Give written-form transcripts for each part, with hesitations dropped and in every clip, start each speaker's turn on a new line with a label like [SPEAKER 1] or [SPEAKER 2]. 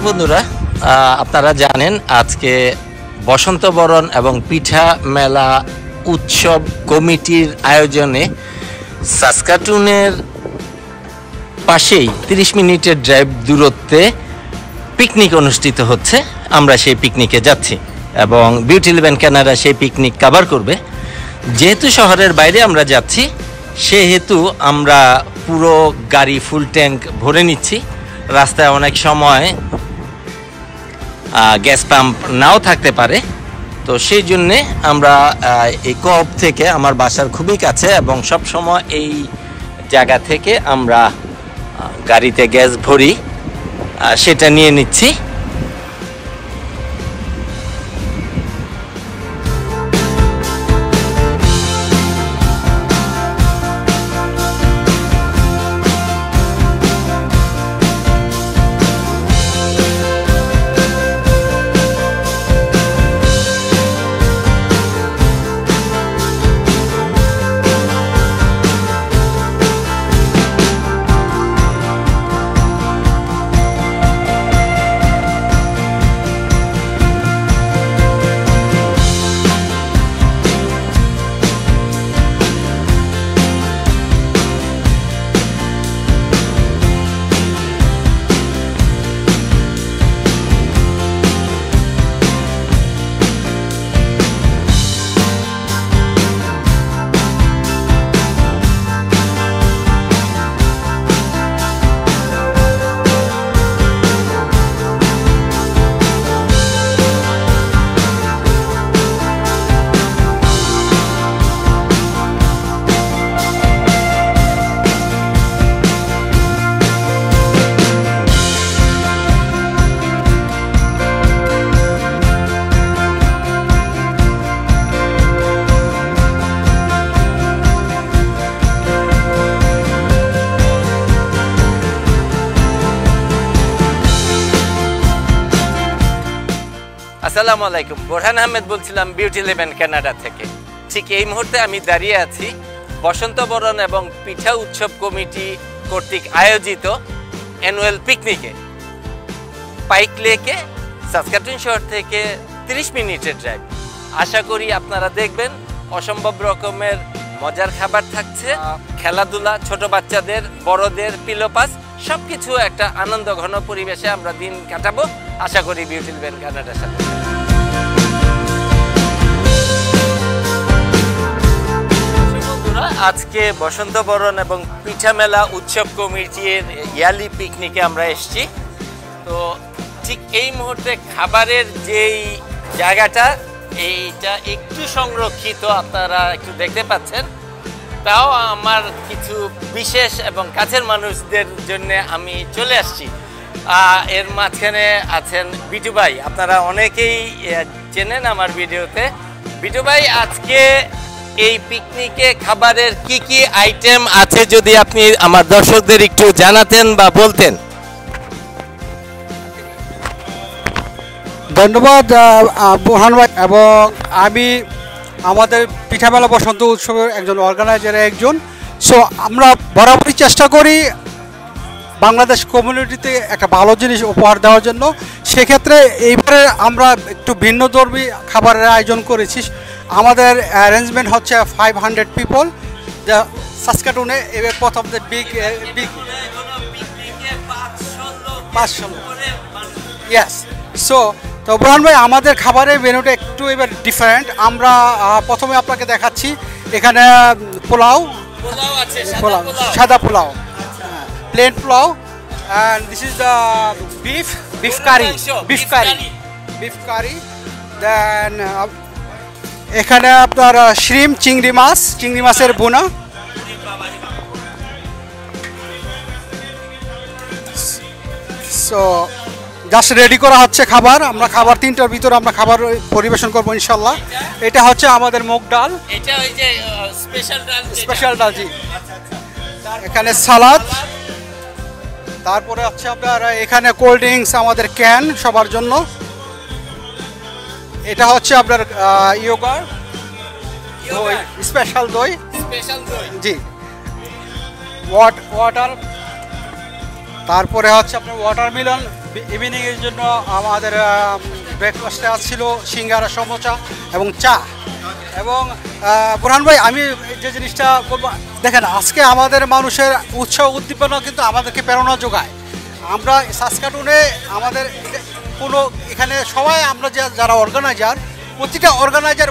[SPEAKER 1] দর্শক বন্ধুরা, আপনারা জানেন আজকে বসন্ত বরণ এবং পিঠা মেলা উৎসব কমিটির আয়োজনে সাসকাটুনের পাশেই 30 মিনিটের ড্রাইভ দূরত্বে পিকনিক অনুষ্ঠিত হচ্ছে। আমরা সেই পিকনিকে যাচ্ছি এবং বিউটি ইলেভেন কানাডা সেই পিকনিক কভার করবে। যেহেতু শহরের বাইরে আমরা যাচ্ছি, সেহেতু আমরা পুরো গাড়ি ফুল ট্যাঙ্ক ভরে নিচ্ছি। রাস্তায় অনেক সময় গ্যাস পাম্প নাও থাকতে পারে, তো সেই জন্যে আমরা এই কোঅপ থেকে আমার বাসার খুবই কাছে এবং সব সময় এই জায়গা থেকে আমরা গাড়িতে গ্যাস ভরি, সেটা নিয়ে নিচ্ছি। আসসালামু আলাইকুম, বোরহান আহমেদ বলছিলাম বিউটি ইলেভেন কানাডা থেকে। ঠিক এই মুহূর্তে আমি দাঁড়িয়ে আছি বসন্ত বরণ এবং পিঠা উৎসব কমিটি কর্তৃক আয়োজিত অ্যানুয়াল পিকনিকে। পাইক লেকে সাসকাটুন শহর থেকে 30 মিনিটের ড্রাইভ। আশা করি আপনারা দেখবেন অসম্ভব রকমের মজার খাবার থাকছে, খেলাধুলা, ছোট বাচ্চাদের, বড়দের, পিলোপাস, সবকিছু একটা আনন্দ ঘন পরিবেশে আমরা দিন কাটাবো। আশা করি বিউটি ইলেভেন কানাডার সাথে। আজকে বসন্ত বরণ এবং পিঠা মেলা উৎসব কমিটির ইয়ালি পিকনিকে আমরা এসেছি। তো ঠিক এই মুহূর্তে খাবারের যেই জায়গাটা, এইটা একটু সংরক্ষিত, আপনারা একটু দেখতে পাচ্ছেন। তাও আমার কিছু বিশেষ এবং কাছের মানুষদের জন্য আমি চলে আসছি। এর মাঝখানে আছেন বিটু ভাই, আপনারা অনেকেই চেনেন আমার ভিডিওতে। বিটু ভাই, আজকে এই পিকনিকে খাবারের কি কি আইটেম আছে যদি আপনি আমার দর্শকদের একটু জানাতেন বা বলতেন।
[SPEAKER 2] ধন্যবাদ বোরহান ভাই। এবং আমি আমাদের পিঠামেলা বসন্ত উৎসবের একজন অর্গানাইজার একজন। সো আমরা বরাবরই চেষ্টা করি বাংলাদেশ কমিউনিটিতে একটা ভালো জিনিস উপহার দেওয়ার জন্য। সেক্ষেত্রে এইবারে আমরা একটু ভিন্নধর্মী খাবারের আয়োজন করেছি। আমাদের অ্যারেঞ্জমেন্ট হচ্ছে 500 পিপল, যা সাসকাটুনে এবার প্রথম যে বিগ 500। ইয়েস। তো বোরহান ভাই, আমাদের খাবারের মেনুটা একটু এবার ডিফারেন্ট। আমরা প্রথমে আপনাকে দেখাচ্ছি, এখানে পোলাও, সাদা pulao, plain pulao, and this is the beef curry. Then এখানে আপনার শ্রিম, চিংড়ি মাছের বোনা। সো জাস্ট রেডি করা হচ্ছে খাবার। আমরা খাবার 3টার ভিতরে আমরা খাবার পরিবেশন করবো ইনশাল্লাহ। এটা হচ্ছে আমাদের মুগ ডাল,
[SPEAKER 1] এটা ওই যে
[SPEAKER 2] স্পেশাল ডাল, জি। এখানে সালাদ, তারপরে হচ্ছে আপনার এখানে কোল্ড ড্রিঙ্কস আমাদের ক্যান সবার জন্য। এটা হচ্ছে আপনার ইয়োগার দই, স্পেশাল দই, জি। ওয়াটার, তারপরে হচ্ছে আপনার ওয়াটারমেলন ইভিনিংয়ের জন্য আমাদের ব্রেকফাস্টে আসছিল সিঙ্গারা, সমোসা এবং চা। এবং বুরহান ভাই, আমি যে জিনিসটা বলবো, দেখেন আজকে আমাদের মানুষের উৎসাহ উদ্দীপনা কিন্তু আমাদেরকে প্রেরণা যোগায়। আমরা সাসকাটুনে আমাদের কোনো এখানে সবাই আমরা যারা অর্গানাইজার, প্রতিটা অর্গানাইজার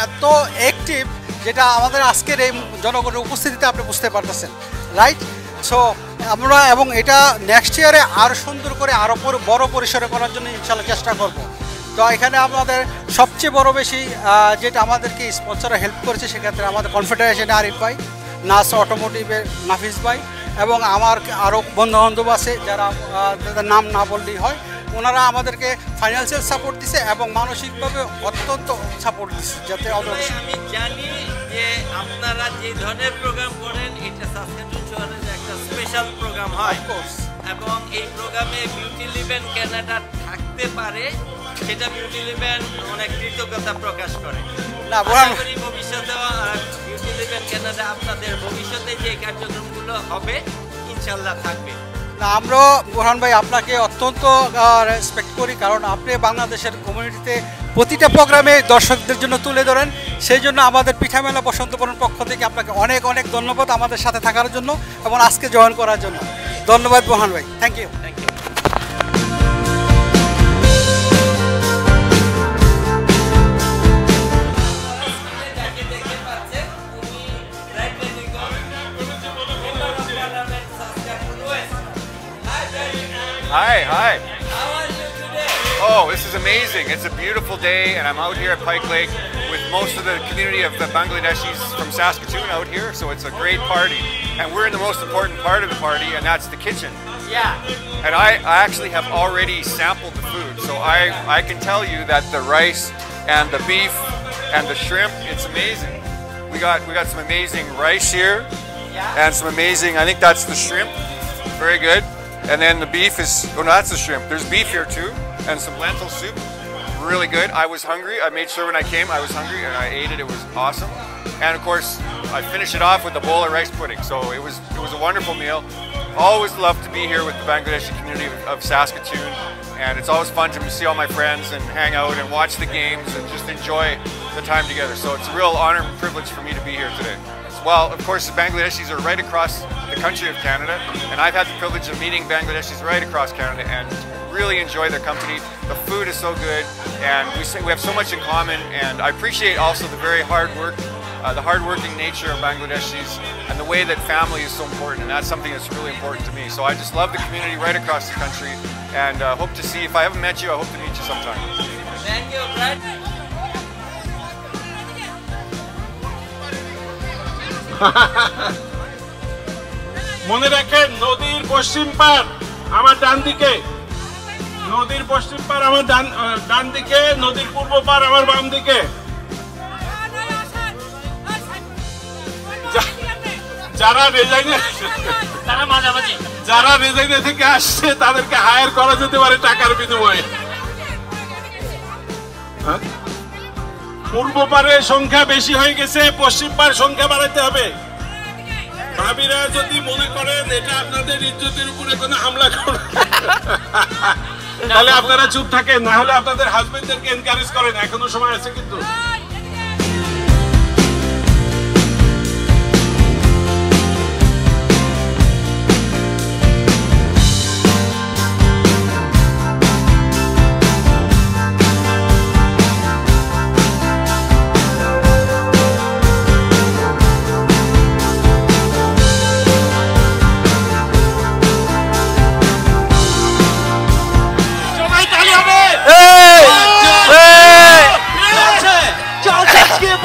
[SPEAKER 2] এত অ্যাক্টিভ, যেটা আমাদের আজকের এই জনগণের উপস্থিতিতে আপনি বুঝতে পারতেছেন, রাইট? সো আমরা এবং এটা নেক্সট ইয়ারে আরও সুন্দর করে আরও বড় পরিসরে করার জন্য ইনশাল্লাহ চেষ্টা করব। তো এখানে আমাদের সবচেয়ে বড় বেশি যেটা আমাদেরকে স্পন্সর হেল্প করেছে, সেক্ষেত্রে আমাদের কনফেডারেশনে আরিফ ভাই, নাস অটোমোটিভের নাফিস ভাই এবং আমার আরও বন্ধুবান্ধব আছে যারা তাদের নাম না বললেই হয়, ওনারা আমাদেরকে ফাইন্যান্সিয়াল সাপোর্ট দিছে এবং মানসিকভাবে অত্যন্ত সাপোর্ট দিচ্ছে, যাতে
[SPEAKER 1] আমি জানি যে আপনারা যে ধরনের প্রোগ্রাম করেন এটা সাসকাটুন শহরের একটা স্পেশাল প্রোগ্রাম হয়, এবং এই প্রোগ্রামে বিউটি লিভেন কানাডা থাকতে পারে, সেটা বিউটি লিভেন অনেক কৃতজ্ঞতা প্রকাশ করে। না, ভবিষ্যতে বিউটি লিভেন কানাডা আপনাদের ভবিষ্যতে যে কার্যক্রমগুলো হবে ইনশাল্লাহ থাকবে।
[SPEAKER 2] না, আমরা বুরহান ভাই আপনাকে অত্যন্ত রেসপেক্ট করি, কারণ আপনি বাংলাদেশের কমিউনিটিতে প্রতিটা প্রোগ্রামে দর্শকদের জন্য তুলে ধরেন। সেই জন্য আমাদের পিঠা মেলা বসন্ত বরণ পক্ষ থেকে আপনাকে অনেক অনেক ধন্যবাদ আমাদের সাথে থাকার জন্য এবং আজকে জয়েন করার জন্য। ধন্যবাদ বুরহান ভাই, thank you.
[SPEAKER 3] Hi, hi.
[SPEAKER 1] How are you today?
[SPEAKER 3] Oh, this is amazing. It's a beautiful day, and I'm out here at Pike Lake with most of the community of the Bangladeshis from Saskatoon out here, so it's a great party. And we're in the most important part of the party, and that's the kitchen.
[SPEAKER 1] Yeah.
[SPEAKER 3] And I actually have already sampled the food, so I can tell you that the rice and the beef and the shrimp, it's amazing. We got some amazing rice here, and some amazing, I think that's the shrimp, very good. And then the beef is, oh no, that's the shrimp. There's beef here too, and some lentil soup, really good. I was hungry. I made sure when I came I was hungry, and I ate it. It was awesome. And of course, I finished it off with a bowl of rice pudding. So it was a wonderful meal. Always love to be here with the Bangladeshi community of Saskatoon, and it's always fun to see all my friends and hang out and watch the games and just enjoy the time together. So it's a real honor and privilege for me to be here today. Well, of course, the Bangladeshis are right across the country of Canada, and I've had the privilege of meeting Bangladeshis right across Canada and really enjoy their company. The food is so good, and we have so much in common, and I appreciate also the very hard work, the hard-working nature of Bangladeshis, and the way that family is so important, and that's something that's really important to me. So I just love the community right across the country, and hope to see, if I haven't met you, I hope to meet you sometime.
[SPEAKER 1] Thank you, Brad.
[SPEAKER 4] মনে রাখেন, নদীর পশ্চিম পার আমার ডান দিকে, নদীর পশ্চিম পার আমার ডান দিকে, নদীর পূর্ব পার আমার বাম দিকে। যারা রেজাইনে থেকে আসছে তাদেরকে হায়ার করা যেতে পারে টাকার বিনিময়ে। পূর্ব পারের সংখ্যা বেশি হয়ে গেছে, পশ্চিম পার সংখ্যা বাড়াতে হবে। ভাবিরা যদি মনে করেন এটা আপনাদের ইজ্জতের উপরে কোনো হামলা করে, তাহলে আপনারা চুপ থাকেন, না হলে আপনাদের হাজবেন্ডদেরকে এনকারেজ করেন, এখনো সময় আছে কিন্তু।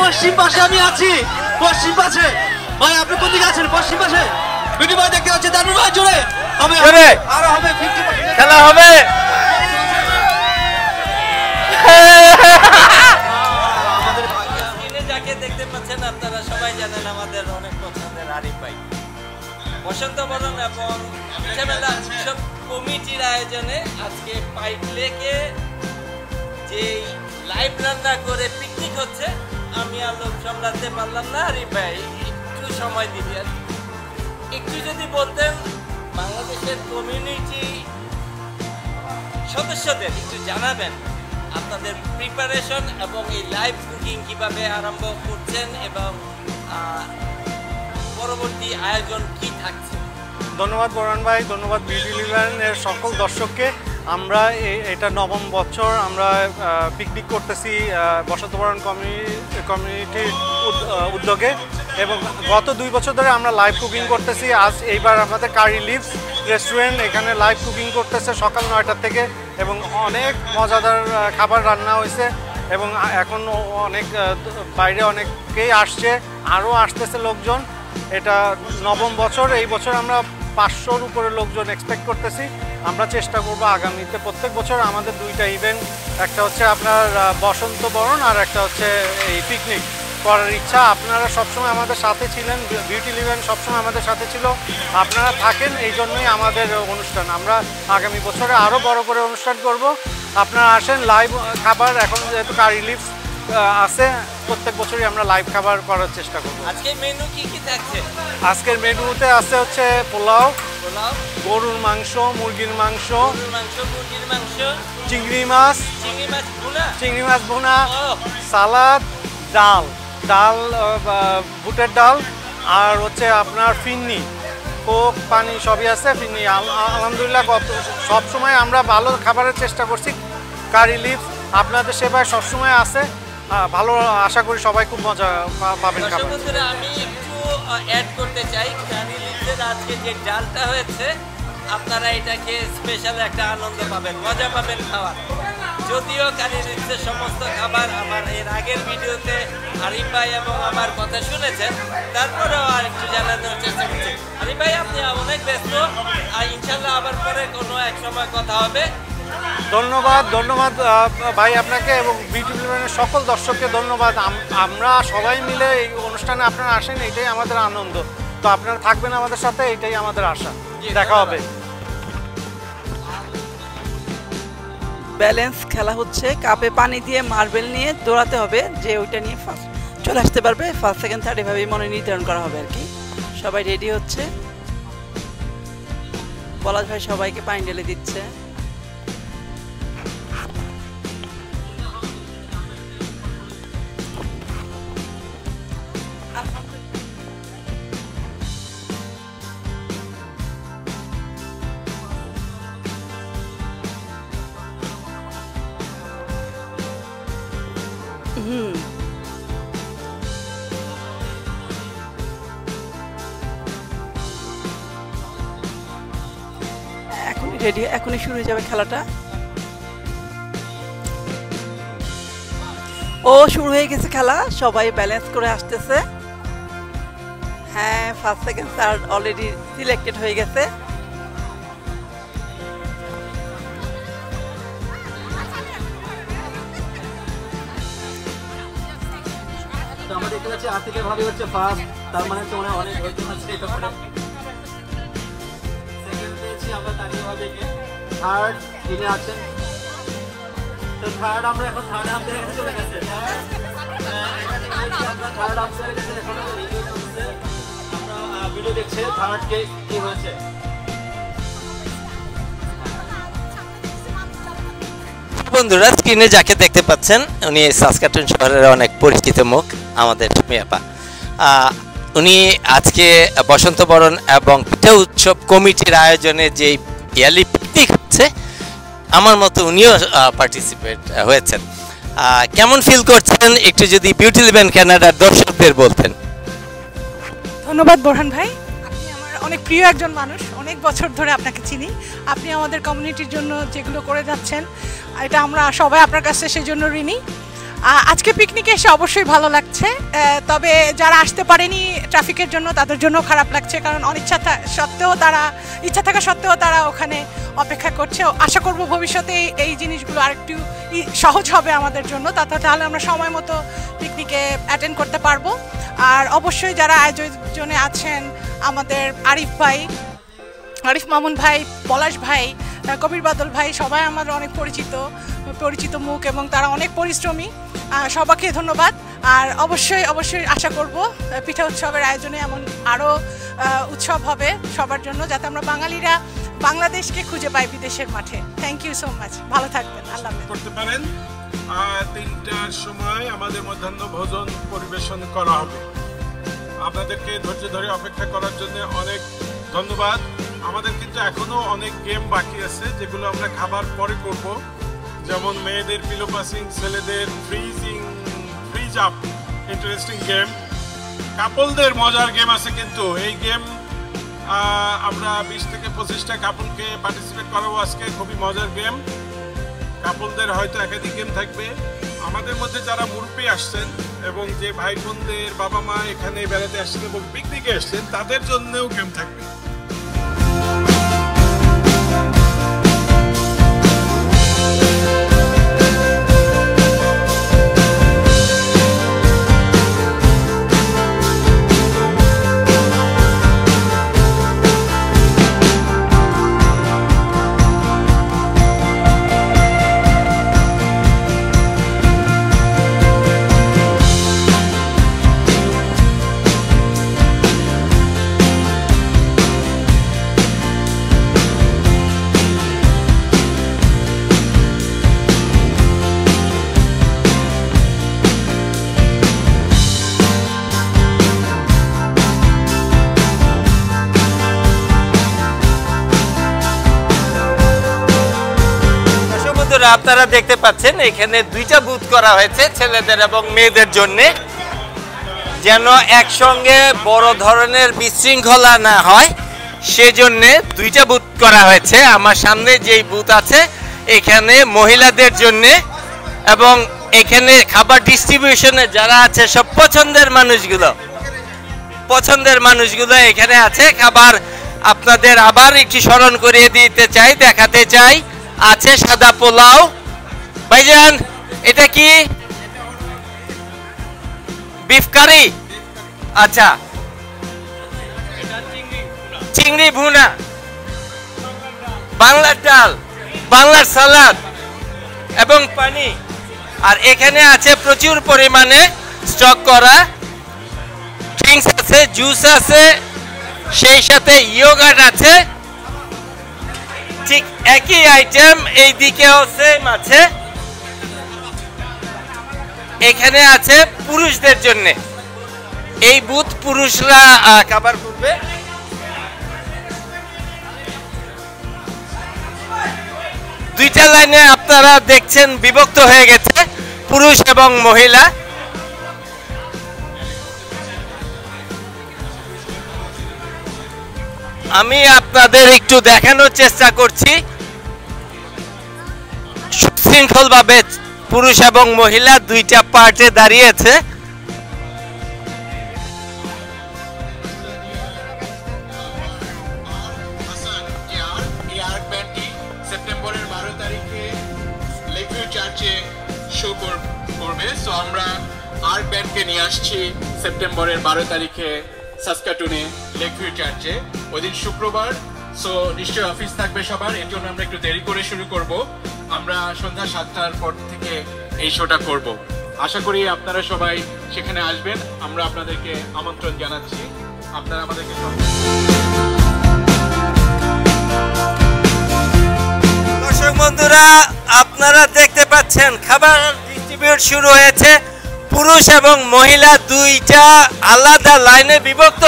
[SPEAKER 5] পশ্চিম পাশে আমি আছি, পশ্চিম পাশে ভাই আপনি কোথায় আছেন? পশ্চিম পাশে বিডি ভাই দেখতে হচ্ছে, দানু ভাই জোরে হবে, আরো হবে, 50%
[SPEAKER 1] খেলা হবে। যাকে দেখতে পাচ্ছেন আপনারা সবাই জানেন আমাদের অনেক পছন্দের আরিফ ভাই। বসন্ত বরণ এবং পিঠা মেলা উৎসব কমিটির আয়োজনে আজকে পাইক লেকে যে লাইভ রান্না করে পিকনিক হচ্ছে, আমি আর লোক সামলাতে পারলাম না। আরিফ ভাই একটু সময় দিবেন, একটু যদি বলতেন বাংলাদেশের কমিউনিটি সদস্যদের একটু জানাবেন আপনাদের প্রিপারেশন এবং এই লাইভ কুকিং কিভাবে আরম্ভ করছেন এবং পরবর্তী আয়োজন কি থাকছে।
[SPEAKER 6] ধন্যবাদ বোরহান ভাই, ধন্যবাদ বিউটি লিভারের সকল দর্শককে। আমরা এটা নবম বছর আমরা পিকনিক করতেছি বসন্ত বরণ কমিউনিটির উদ্যোগে, এবং গত 2 বছর ধরে আমরা লাইভ কুকিং করতেছি। আজ এইবার আমাদের কারি লিভস রেস্টুরেন্ট এখানে লাইভ কুকিং করতেছে সকাল 9টা থেকে, এবং অনেক মজাদার খাবার রান্না হয়েছে, এবং এখন অনেক বাইরে অনেকেই আসছে, আরও আসতেছে লোকজন। এটা নবম বছর, এই বছর আমরা 500-র উপরে লোকজন এক্সপেক্ট করতেছি। আমরা চেষ্টা করবো আগামীতে প্রত্যেক বছর আমাদের 2টা ইভেন্ট, একটা হচ্ছে আপনার বসন্ত বরণ আর একটা হচ্ছে এই পিকনিক করার ইচ্ছা। আপনারা সবসময় আমাদের সাথে ছিলেন, বিউটি লিভেন সবসময় আমাদের সাথে ছিল, আপনারা থাকেন, এই জন্যই আমাদের অনুষ্ঠান। আমরা আগামী বছরে আরও বড় করে অনুষ্ঠান করব। আপনারা আসেন, লাইভ খাবার এখন যেহেতু কারি লিভস আছে, প্রত্যেক বছরই আমরা লাইভ খাবার করার চেষ্টা করব।
[SPEAKER 1] আজকে মেনু কি কি থাকছে?
[SPEAKER 6] আজকের মেনুতে আছে হচ্ছে পোলাও, গরুর মাংস, মুরগির মাংস,
[SPEAKER 1] মুরগির মাংস,
[SPEAKER 6] চিংড়ি মাছ ভুনা, সালাদ, ডাল বুটের ডাল, আর হচ্ছে আপনার ফিন্নি, কোক, পানি সবই আছে। ফিন্নি আলহামদুলিল্লাহ সবসময় আমরা ভালো খাবারের চেষ্টা করছি। কারি লিভস আপনাদের সেবায় সবসময় আছে, ভালো, আশা করি সবাই খুব মজা পাবেন খাবার।
[SPEAKER 1] আমি একটু অ্যাড করতে চাই, কারি লিভসের আজকে যে ডালটা হয়েছে আপনারা এটাকে স্পেশাল একটা আনন্দ পাবেন, মজা পাবেন খাওয়ার। যদিও কারি লিভসের সমস্ত খাবার আমার এর আগের ভিডিওতে আরিফ ভাই এবং আমার কথা শুনেছেন, তারপরেও আর একটু জানানোর চেষ্টা করছি। আরিফ ভাই আপনি অনেক ব্যস্ত, আর ইনশাল্লাহ আবার পরে কোনো এক সময় কথা হবে।
[SPEAKER 6] ধন্যবাদ ভাই আপনাকে এবং বিউটি লিভারের সকল দর্শককে ধন্যবাদ। আমরা সবাই মিলে এই অনুষ্ঠানে আপনারা আসেন, এটাই আমাদের আনন্দ। তো আপনারা থাকবেন আমাদের সাথে, এটাই আমাদের আশা। দেখা হবে।
[SPEAKER 7] ব্যালেন্স খেলা হচ্ছে, কাপে পানি দিয়ে মার্বেল নিয়ে দৌড়াতে হবে, যে ওইটা নিয়ে ফার্স্ট চলে আসতে পারবে, ফার্স্ট সেকেন্ড থার্ড এভাবেই মনে নির্ধারণ করা হবে আর কি। সবাই রেডি হচ্ছে, পলাশ ভাই সবাইকে পানি ঢেলে দিচ্ছে। রেডি, এখনই শুরু হয়ে যাবে খেলাটা। ও শুরু হয়ে গেছে খেলা, সবাই ব্যালেন্স করে আসতেছে। হ্যাঁ, first second third already selected হয়ে গেছে।
[SPEAKER 5] আমরা দেখতে পাচ্ছি আতিকের ভাবি হচ্ছে ফার্স্ট, তার মানে তো অনেক ধৈর্য আছে। এটা পরে সেকেন্ড পেয়েছি আমরা তানিয়া ভাবিকে, থার্ড যিনি আছেন, তো থার্ড আমরা এখন থার্ড আমাদের কাছে চলে গেছে। আমরা থার্ড আমাদের কাছে এখন রিভিউ করছে, আমরা ভিডিও দেখছে থার্ড কে কি হয়েছে।
[SPEAKER 1] বন্ধুরা, স্ক্রিনে যাকে দেখতে পাচ্ছেন উনি সাসকাটুন শহরের অনেক পরিচিত মুখ, আমাদের সুমিয়াপা। উনি আজকে বসন্ত বরণ এবং পিঠা উৎসব কমিটির আয়োজনে যে ইয়ারলি পিকনিক হচ্ছে, আমার মতো উনিও পার্টিসিপেট হয়েছেন। কেমন ফিল করছেন একটু যদি বিউটি লিভেন কানাডার দর্শকদের বলতেন।
[SPEAKER 8] ধন্যবাদ বোরহান ভাই, আপনি আমার অনেক প্রিয় একজন মানুষ, অনেক বছর ধরে আপনাকে চিনি। আপনি আমাদের কমিউনিটির জন্য যেগুলো করে যাচ্ছেন, এটা আমরা সবাই আপনার কাছে সেই জন্য ঋণী। আজকে পিকনিকে এসে অবশ্যই ভালো লাগছে, তবে যারা আসতে পারেনি ট্রাফিকের জন্য তাদের জন্য খারাপ লাগছে, কারণ ইচ্ছা থাকা সত্ত্বেও তারা ওখানে অপেক্ষা করছে। আশা করব ভবিষ্যতে এই জিনিসগুলো আরেকটু সহজ হবে আমাদের জন্য, তাহলে আমরা সময় মতো পিকনিকে অ্যাটেন্ড করতে পারবো। আর অবশ্যই যারা আয়োজনে আছেন, আমাদের আরিফ মামুন ভাই, পলাশ ভাই, কবির বাদল ভাই, সবাই আমাদের অনেক পরিচিত মুখ এবং তারা অনেক পরিশ্রমী। সবাইকে ধন্যবাদ। আর অবশ্যই আশা করব পিঠা উৎসবের আয়োজনে এমন আরও উৎসব হবে সবার জন্য, যাতে আমরা বাঙালিরা বাংলাদেশকে খুঁজে পাই বিদেশের মাঠে। থ্যাংক ইউ সো মাচ, ভালো থাকবেন, আল্লাহ হাফেজ।
[SPEAKER 4] করতে পারেন। 3টার সময় আমাদের মধ্যাহ্ন ভোজন পরিবেশন করা হবে। আপনাদেরকে ধৈর্য ধরে অপেক্ষা করার জন্য অনেক ধন্যবাদ। আমাদের কিন্তু এখনো অনেক গেম বাকি আছে যেগুলো আমরা খাবার পরে করব, যেমন মেয়েদের পিলো পাসিং, ছেলেদের ফ্রিজ আপ, ইন্টারেস্টিং গেম, কাপলদের মজার গেম আছে। কিন্তু এই গেম আমরা 20 থেকে 25টা কাপলকে পার্টিসিপেট করাবো আজকে। খুবই মজার গেম, কাপলদের হয়তো একাধিক গেম থাকবে। আমাদের মধ্যে যারা মুরব্বী আসছেন এবং যে ভাই বোনদের বাবা মা এখানে বেড়াতে আসছেন এবং পিকনিকে আসছেন, তাদের জন্যও গেম থাকবে।
[SPEAKER 1] আপনারা দেখতে পাচ্ছেন এখানে 2টা বুথ করা হয়েছে ছেলেদের এবং মেয়েদের জন্য, যেন একসঙ্গে বড় ধরনের বিশৃঙ্খলা না হয় সেজন্য 2টা বুথ করা হয়েছে। আমার সামনে যেই বুথ আছে এখানে মহিলাদের জন্য, এবং এখানে খাবার ডিস্ট্রিবিউশনে যারা আছে সব পছন্দের মানুষগুলো এখানে আছে। খাবার আপনাদের আবার একটু স্মরণ করিয়ে দিতে চাই, দেখাতে চাই। আছে সাদা পোলাও। ভাইজান এটা কি? Beef curry. আচ্ছা, চিংড়ি ভুনা, বাংলার ডাল, বাংলার সালাদ এবং পানি। আর এখানে আছে প্রচুর পরিমাণে স্টক করা ড্রিঙ্কস আছে, জুস আছে, সেই সাথে ইয়োগার্ট আছে। ঠিক একই আইটেম এই দিকেও সেম আছে। এখানে আছে পুরুষদের জন্য, এই বুথ পুরুষরা খাবার করবে। দুইটা লাইনে আপনারা দেখছেন বিভক্ত হয়ে গেছে পুরুষ এবং মহিলা। আমি আপনাদের একটু দেখানোর চেষ্টা করছি সুশৃঙ্খলভাবে পুরুষ এবং মহিলা 2টা পার্টে দাঁড়িয়েছে।
[SPEAKER 9] সেপ্টেম্বরের 12 তারিখে লেকভিউ চার্চে শো করবে। সো আমরা আর্ট ব্যান্ডকে নিয়ে আসছি সেপ্টেম্বরের 12 তারিখে সাসকাটুনে লেকভিউ চার্চে। ওই দিন শুক্রবার, সো নিশ্চয়ই অফিস থাকবে সবার। এর জন্য আমরা একটু দেরি করে শুরু করব। আমরা সন্ধ্যা 7টার পর থেকে এই শোটা করব। আশা করি আপনারা সবাই সেখানে আসবেন। আমরা আপনাদেরকে আমন্ত্রণ জানাচ্ছি। আপনারা আমাদেরকে
[SPEAKER 1] দর্শক বন্ধুরা, আপনারা দেখতে পাচ্ছেন খাবার ডিস্ট্রিবিউট শুরু হয়েছে। পুরুষ এবং মহিলা 2টা আলাদা লাইনে বিভক্ত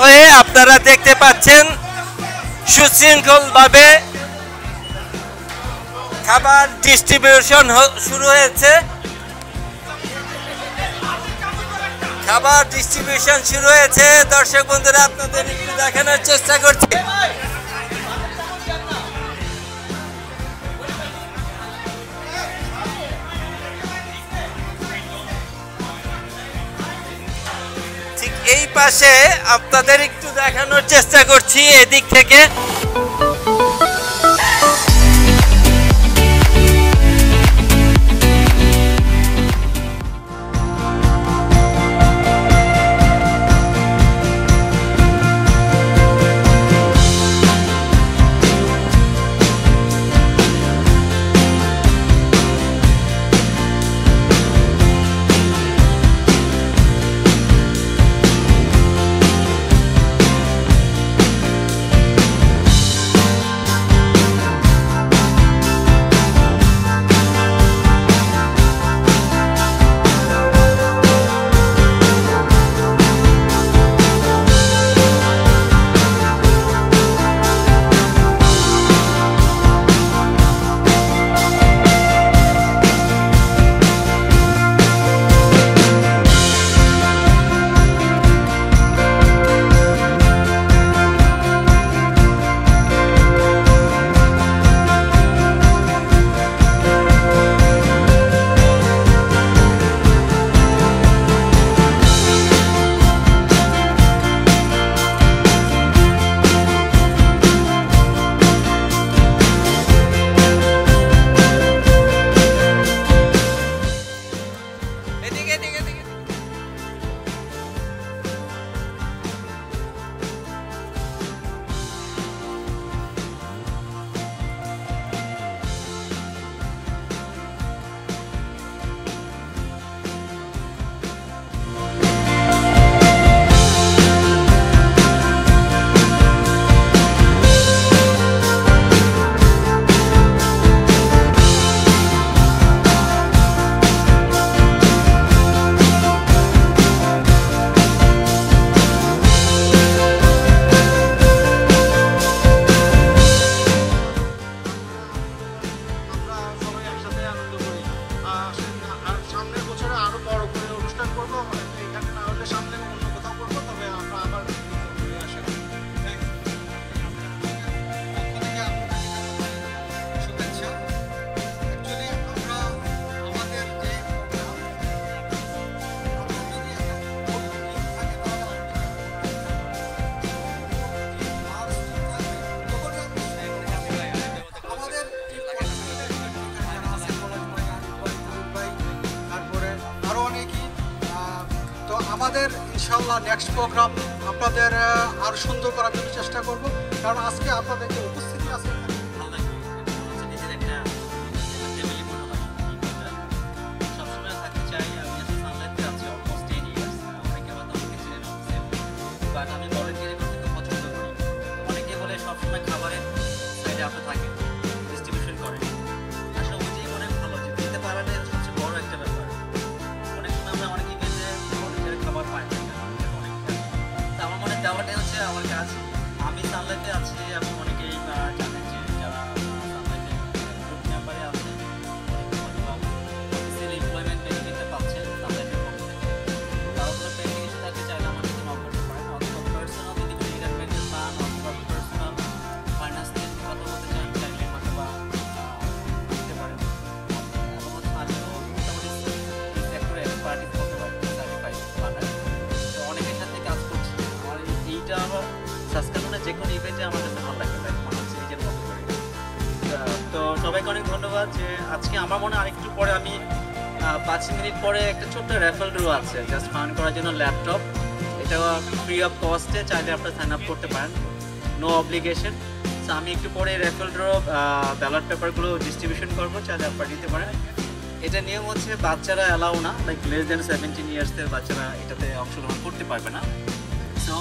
[SPEAKER 1] হয়ে আপনারা দেখতে পাচ্ছেন সুশৃঙ্খলভাবে খাবার ডিস্ট্রিবিউশন শুরু হয়েছে। দর্শক বন্ধুরা, আপনাদের একটু দেখানোর চেষ্টা করছি। ঠিক এই পাশে আপনাদের একটু দেখানোর চেষ্টা করছি এদিক থেকে।
[SPEAKER 2] ইনশাআল্লাহ নেক্সট প্রোগ্রাম আপনাদের আরও সুন্দর করার জন্য চেষ্টা করব, কারণ আজকে আপনাদের যে উপস্থিতি আছে
[SPEAKER 5] আমি ভলেন্টিয়ারিং করতে খুব পছন্দ করি। অনেকে বলে সবসময় খাবারের সাইডে আপনি থাকেন, ডিস্ট্রিবিউশন করেন। আসলে ওইটাই অনেক ভালো, যে দিতে পারাটা সবচেয়ে বড় একটা ব্যাপার। অনেক সময় আমরা অনেক ইভেন্টে ভলেন্টিয়ারি খাবার পাই না, অনেক তা আমার মনে দেওয়াটাই হচ্ছে আমার কাজ। আমি সানলাইটে আছি, এবং অনেকেই জানেন যে যারা সানলাইটে গ্রুপ মেম্বারে আছে, অফিসিয়াল এমপ্লয়মেন্ট বেনিফিটটা পাচ্ছেন সানলাইটের পক্ষ থেকে। তারা কোনো পেন্ডিং ইস্যু থাকতে চাইলে আমার সাথে নক করতে পারেন, অথবা পার্সোনাল যদি কোনো রিটায়ারমেন্টের প্ল্যান অথবা পার্সোনাল ফাইন্যান্স নিয়ে কথা বলতে চান চাইলে অথবা দিতে পারেন। এবং আমিও মোটামুটি সেক্টরে এক্সপার্টিস করতে পারি, সার্টিফাইড প্ল্যানার। তো অনেকের সাথে কাজ করছি। আমার এইটা আমার সাসকাটুনে যে কোনো ইভেন্টে আমার কাছে ভালো লাগে, মনে হচ্ছে নিজের মতো করে। তো সবাইকে অনেক ধন্যবাদ। যে আজকে আমার মনে হয় আরেকটু পরে আমি 5 মিনিট পরে একটা ছোট্ট রেফারেল ড্র আছে জাস্ট ফান করার জন্য, ল্যাপটপ। এটা ফ্রি অফ কস্টে, চাইলে আপনারা সাইন আপ করতে পারেন, নো অব্লিগেশন। সো আমি একটু পরে রেফারেল ড্র ব্যালট পেপারগুলো ডিস্ট্রিবিউশন করবো, চাইলে আপনারা নিতে পারেন। এটা নিয়ম হচ্ছে বাচ্চারা অ্যালাউ না, লাইক লেস দেন 17 ইয়ার্সের বাচ্চারা এটাতে অংশগ্রহণ করতে পারবে না। সো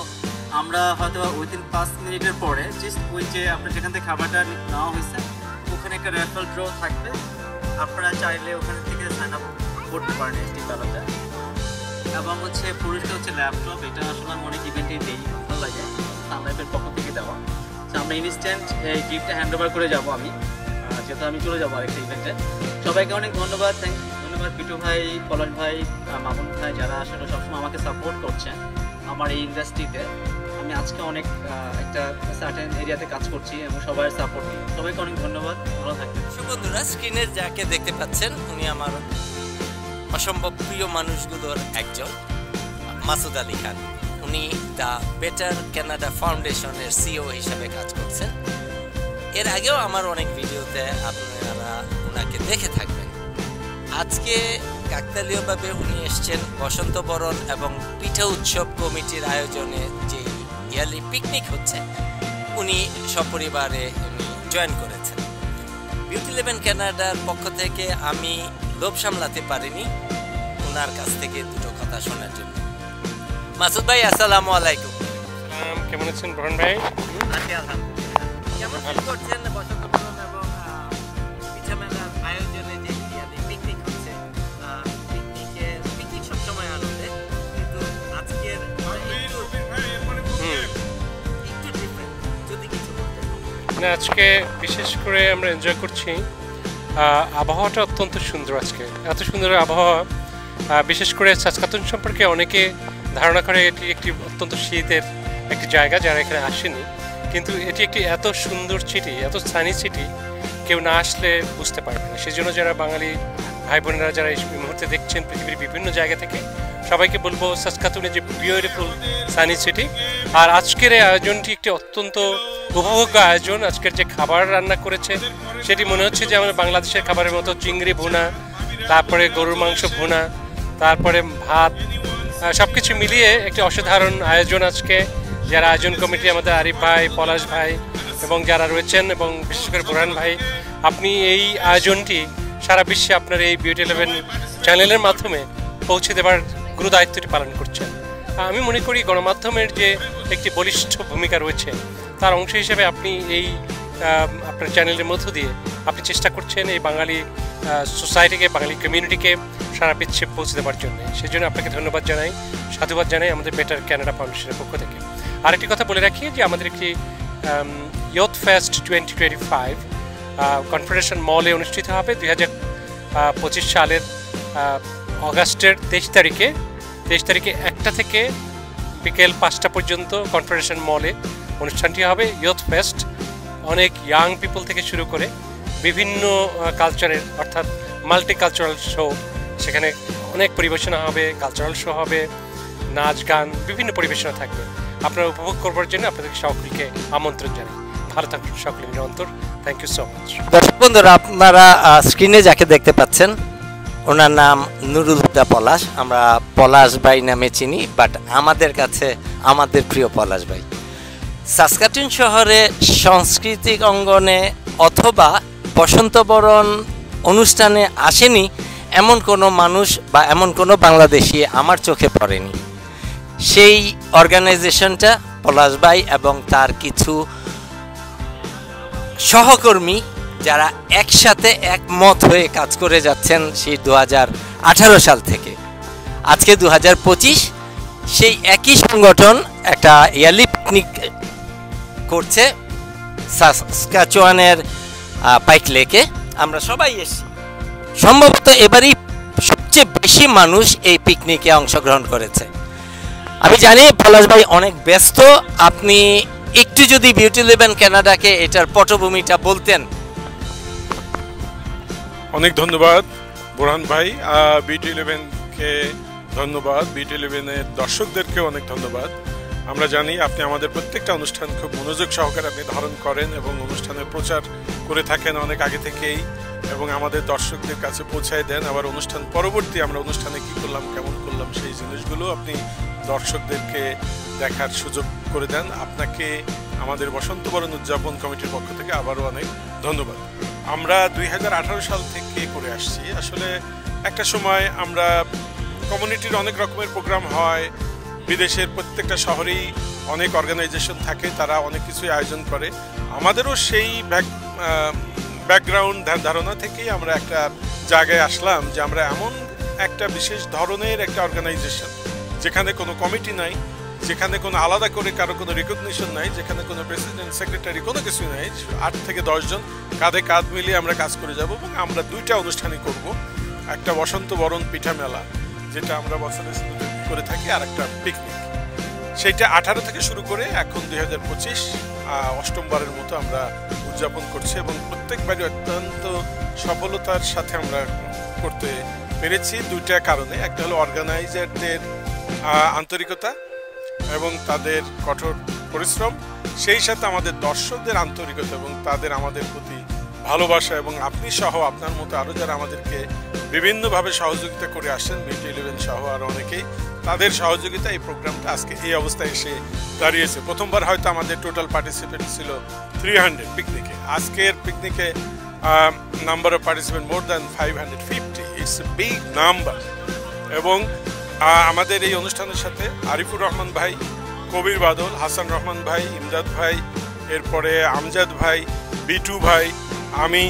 [SPEAKER 5] আমরা হয়তো উইদিন 5 মিনিটের পরে জাস্ট ওই যে আপনার যেখান থেকে খাবারটা নেওয়া হয়েছে ওখানে একটা রেফারেল ড্র থাকবে, আপনারা চাইলে ওখানে থেকে সাইন আপ করতে পারেন এসটি ব্যালটে। এবং হচ্ছে পুরস্কার হচ্ছে ল্যাপটপ। এটা আসলে আমি অনেক ইভেন্টেই দিই, ভালো লাগে, সানলাইফের পক্ষ থেকে দেওয়া। তো আমরা ইনস্ট্যান্ট এই গিফটটা হ্যান্ড ওভার করে যাবো আমি, যেহেতু আমি চলে যাবো আরেকটা ইভেন্টে। সবাইকে অনেক ধন্যবাদ, ধন্যবাদ বিটু ভাই, পলাশ ভাই, মামুন ভাই, যারা আসলে সবসময় আমাকে সাপোর্ট করছেন আমার এই ইন্ডাস্ট্রিতে। আমি আজকে অনেক একটা সার্টেন এরিয়াতে কাজ করছি এবং সবাই সাপোর্ট নিই। সবাইকে অনেক ধন্যবাদ, ভালো থাকবেন।
[SPEAKER 1] বন্ধুরা, স্ক্রিনের যাকে দেখতে পাচ্ছেন উনি আমার অসম্ভব প্রিয় মানুষগুলোর একজন, মাসুদ আলী খান। উনি দ্য বেটার কানাডা ফাউন্ডেশনের সিও হিসাবে কাজ করছেন। এর আগেও আমার অনেক ভিডিওতে আপনারা ওনাকে দেখে থাকবেন। আজকে কাকতালীয়ভাবে উনি এসছেন বসন্ত বরণ এবং পিঠা উৎসব কমিটির আয়োজনে যে ইয়ারলি পিকনিক হচ্ছে, উনি সপরিবারে উনি জয়েন করেছেন। বিউটি লেভেন কানাডার পক্ষ থেকে আমি লোভ সামলাতে পারিনি ওনার কাছ থেকে দুটো কথা শোনার জন্য। মাসুদ ভাই, আসসালামু আলাইকুম।
[SPEAKER 10] কেমন আছেন বরণ ভাই?
[SPEAKER 1] কেমন ফিল করছেন বসন্ত বরণ এবং পিঠা মেলার আয়োজনে যে পিকনিক হচ্ছে? পিকনিক সবসময় আনন্দে, কিন্তু আজকের একটু ডিফারেন্ট, যদি কিছু বলতে।
[SPEAKER 10] না, আজকে বিশেষ করে আমরা এনজয় করছি। আবহাওয়াটা অত্যন্ত সুন্দর আজকে, এত সুন্দর আবহাওয়া। বিশেষ করে সাসকাতুন সম্পর্কে অনেকে ধারণা করে এটি একটি অত্যন্ত শীতের একটি জায়গা, যারা এখানে আসেনি। কিন্তু এটি একটি এত সুন্দর সিটি, এত সানি সিটি, কেউ না আসলে বুঝতে পারবে না। সেই জন্য যারা বাঙালি ভাই বোনেরা যারা এই মুহূর্তে দেখছেন পৃথিবীর বিভিন্ন জায়গা থেকে, সবাইকে বলবো সাসকাতুনে যে বিউটিফুল সানি সিটি। আর আজকের এই আয়োজনটি একটি অত্যন্ত উপভোগ্য আয়োজন। আজকের যে খাবার রান্না করেছে সেটি মনে হচ্ছে যে আমাদের বাংলাদেশের খাবারের মতো চিংড়ি ভুনা, তারপরে গরুর মাংস ভুনা, তারপরে ভাত, সব কিছু মিলিয়ে একটি অসাধারণ আয়োজন আজকে। যারা আয়োজন কমিটি, আমাদের আরিফ ভাই, পলাশ ভাই এবং যারা রয়েছেন, এবং বিশেষ করে বোরহান ভাই, আপনি এই আয়োজনটি সারা বিশ্বে আপনার এই বিউটি লেভেন চ্যানেলের মাধ্যমে পৌঁছে দেওয়ার গুরু দায়িত্বটি পালন করছেন। আমি মনে করি গণমাধ্যমের যে একটি বলিষ্ঠ ভূমিকা রয়েছে, তার অংশ হিসেবে আপনি এই আপনার চ্যানেলের মধ্য দিয়ে আপনি চেষ্টা করছেন এই বাঙালি সোসাইটিকে, বাঙালি কমিউনিটিকে সারা বিশ্বে পৌঁছে দেওয়ার জন্য। সেই জন্য আপনাকে ধন্যবাদ জানাই, সাধুবাদ জানাই আমাদের বেটার কানাডা ফাউন্ডেশনের পক্ষ থেকে। আরেকটি কথা বলে রাখি যে আমাদের একটি ইয়ুথ ফেস্ট 2025 কনফেডারেশন মলে অনুষ্ঠিত হবে 2025 সালের অগাস্টের 23 তারিখে 1টা থেকে বিকেল 5টা পর্যন্ত কনফেডারেশন মলে অনুষ্ঠানটি হবে। ইয়ুথ ফেস্ট, অনেক ইয়াং পিপল থেকে শুরু করে বিভিন্ন কালচারের, অর্থাৎ মাল্টি কালচারাল শো, সেখানে অনেক পরিবেশনা হবে, কালচারাল শো হবে, নাচ গান, বিভিন্ন পরিবেশনা থাকবে। আপনারা উপভোগ করবার জন্য আপনাদের সকলকে আমন্ত্রণ জানাই। ভালো থাকুন সকলে নিরন্তর। Thank you so much.
[SPEAKER 1] দর্শক বন্ধুরা, আপনারা স্ক্রিনে যাকে দেখতে পাচ্ছেন ওনার নাম নুরুল হুদা পলাশ, আমরা পলাশ ভাই নামে চিনি, বাট আমাদের কাছে আমাদের প্রিয় পলাশ ভাই। সাসকাটুন শহরে সাংস্কৃতিক অঙ্গনে অথবা বসন্তবরণ অনুষ্ঠানে আসেনি এমন কোনো মানুষ বা এমন কোনো বাংলাদেশি আমার চোখে পড়েনি। সেই অর্গানাইজেশনটা পলাশ ভাই এবং তার কিছু সহকর্মী যারা একসাথে একমত হয়ে কাজ করে যাচ্ছেন সেই 2018 সাল থেকে আজকে 2025, সেই একই সংগঠন একটা ইয়ারলি পিকনিক করছে সাসকাচুয়ানের পাইক লেকে। আমরা সবাই এসেছি, সম্ভবত এবারই সবচেয়ে বেশি মানুষ এই পিকনিকে অংশগ্রহণ করেছে। আমি জানি পলাশ ভাই অনেক ব্যস্ত, আপনি একটু যদি বিউটি ইলেভেন কানাডাকে এটার পটভূমিটা বলতেন।
[SPEAKER 4] অনেক ধন্যবাদ বোরহান ভাই, বিউটি ইলেভেনকে ধন্যবাদ, বিউটি ইলেভেনের দর্শকদেরকে অনেক ধন্যবাদ। আমরা জানি আপনি আমাদের প্রত্যেকটা অনুষ্ঠান খুব মনোযোগ সহকারে আপনি ধারণ করেন এবং অনুষ্ঠানের প্রচার করে থাকেন অনেক আগে থেকেই এবং আমাদের দর্শকদের কাছে পৌঁছায় দেন। আবার অনুষ্ঠান পরবর্তী আমরা অনুষ্ঠানে কী করলাম, কেমন করলাম, সেই জিনিসগুলো আপনি দর্শকদেরকে দেখার সুযোগ করে দেন। আপনাকে আমাদের বসন্তবরণ উদযাপন কমিটির পক্ষ থেকে আবারও অনেক ধন্যবাদ। আমরা 2018 সাল থেকে করে আসছি। আসলে একটা সময় আমরা কমিউনিটির অনেক রকমের প্রোগ্রাম হয়, বিদেশের প্রত্যেকটা শহরেই অনেক অর্গানাইজেশন থাকে, তারা অনেক কিছুই আয়োজন করে। আমাদেরও সেই ব্যাকগ্রাউন্ড ধারণা থেকেই আমরা একটা জায়গায় আসলাম যে আমরা এমন একটা বিশেষ ধরনের একটা অর্গানাইজেশন যেখানে কোনো কমিটি নাই, যেখানে কোনো আলাদা করে কারো কোনো রিকগনিশন নাই, যেখানে কোনো প্রেসিডেন্ট সেক্রেটারি কোনো কিছু নাই, 8 থেকে 10 জন কাঁধে কাঁধ মিলিয়ে আমরা কাজ করে যাব এবং আমরা 2টা অনুষ্ঠানই করব। একটা বসন্ত বরণ পিঠা মেলা যেটা আমরা বছরে করে থাকি, আর একটা পিকনিক। সেইটা 18 থেকে শুরু করে এখন 2025 অষ্টমবারের মতো আমরা উদযাপন করছি এবং প্রত্যেকবারই অত্যন্ত সফলতার সাথে আমরা করতে পেরেছি 2টা কারণে। একটা হলো অর্গানাইজারদের আন্তরিকতা এবং তাদের কঠোর পরিশ্রম, সেই সাথে আমাদের দর্শকদের আন্তরিকতা এবং তাদের আমাদের প্রতি ভালোবাসা, এবং আপনি সহ আপনার মতো আরও যারা আমাদেরকে বিভিন্নভাবে সহযোগিতা করে আসেন, বিউটি ইলেভেন সহ আরও অনেকেই, তাদের সহযোগিতা এই প্রোগ্রামটা আজকে এই অবস্থায় এসে দাঁড়িয়েছে। প্রথমবার হয়তো আমাদের টোটাল পার্টিসিপেন্ট ছিল 300 পিকনিকে, আজকের পিকনিকে number of participant more than 550, it's a big number. এবং আমাদের এই অনুষ্ঠানের সাথে আরিফুর রহমান ভাই, কবির বাদল, হাসান রহমান ভাই, ইমদাদ ভাই, এরপরে আমজাদ ভাই, বিটু ভাই, আমি,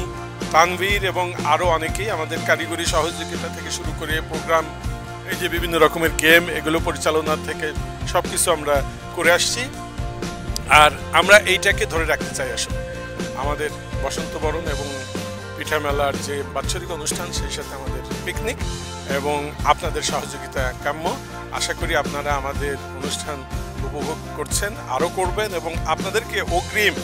[SPEAKER 4] তানভীর এবং আরও অনেকেই আমাদের কারিগরি সহযোগিতা থেকে শুরু করে প্রোগ্রাম, এই যে বিভিন্ন রকমের গেম, এগুলো পরিচালনা থেকে সব কিছু আমরা করে আসছি। আর আমরা এইটাকে ধরে রাখতে চাই আসলে আমাদের বসন্ত বরণ এবং পিঠা মেলার যে বাৎসরিক অনুষ্ঠান, সেই সাথে আমাদের পিকনিক এবং আপনাদের সহযোগিতা কাম্য। আশা করি আপনারা আমাদের অনুষ্ঠান উপভোগ করছেন, আরও করবেন এবং আপনাদেরকে অগ্রিম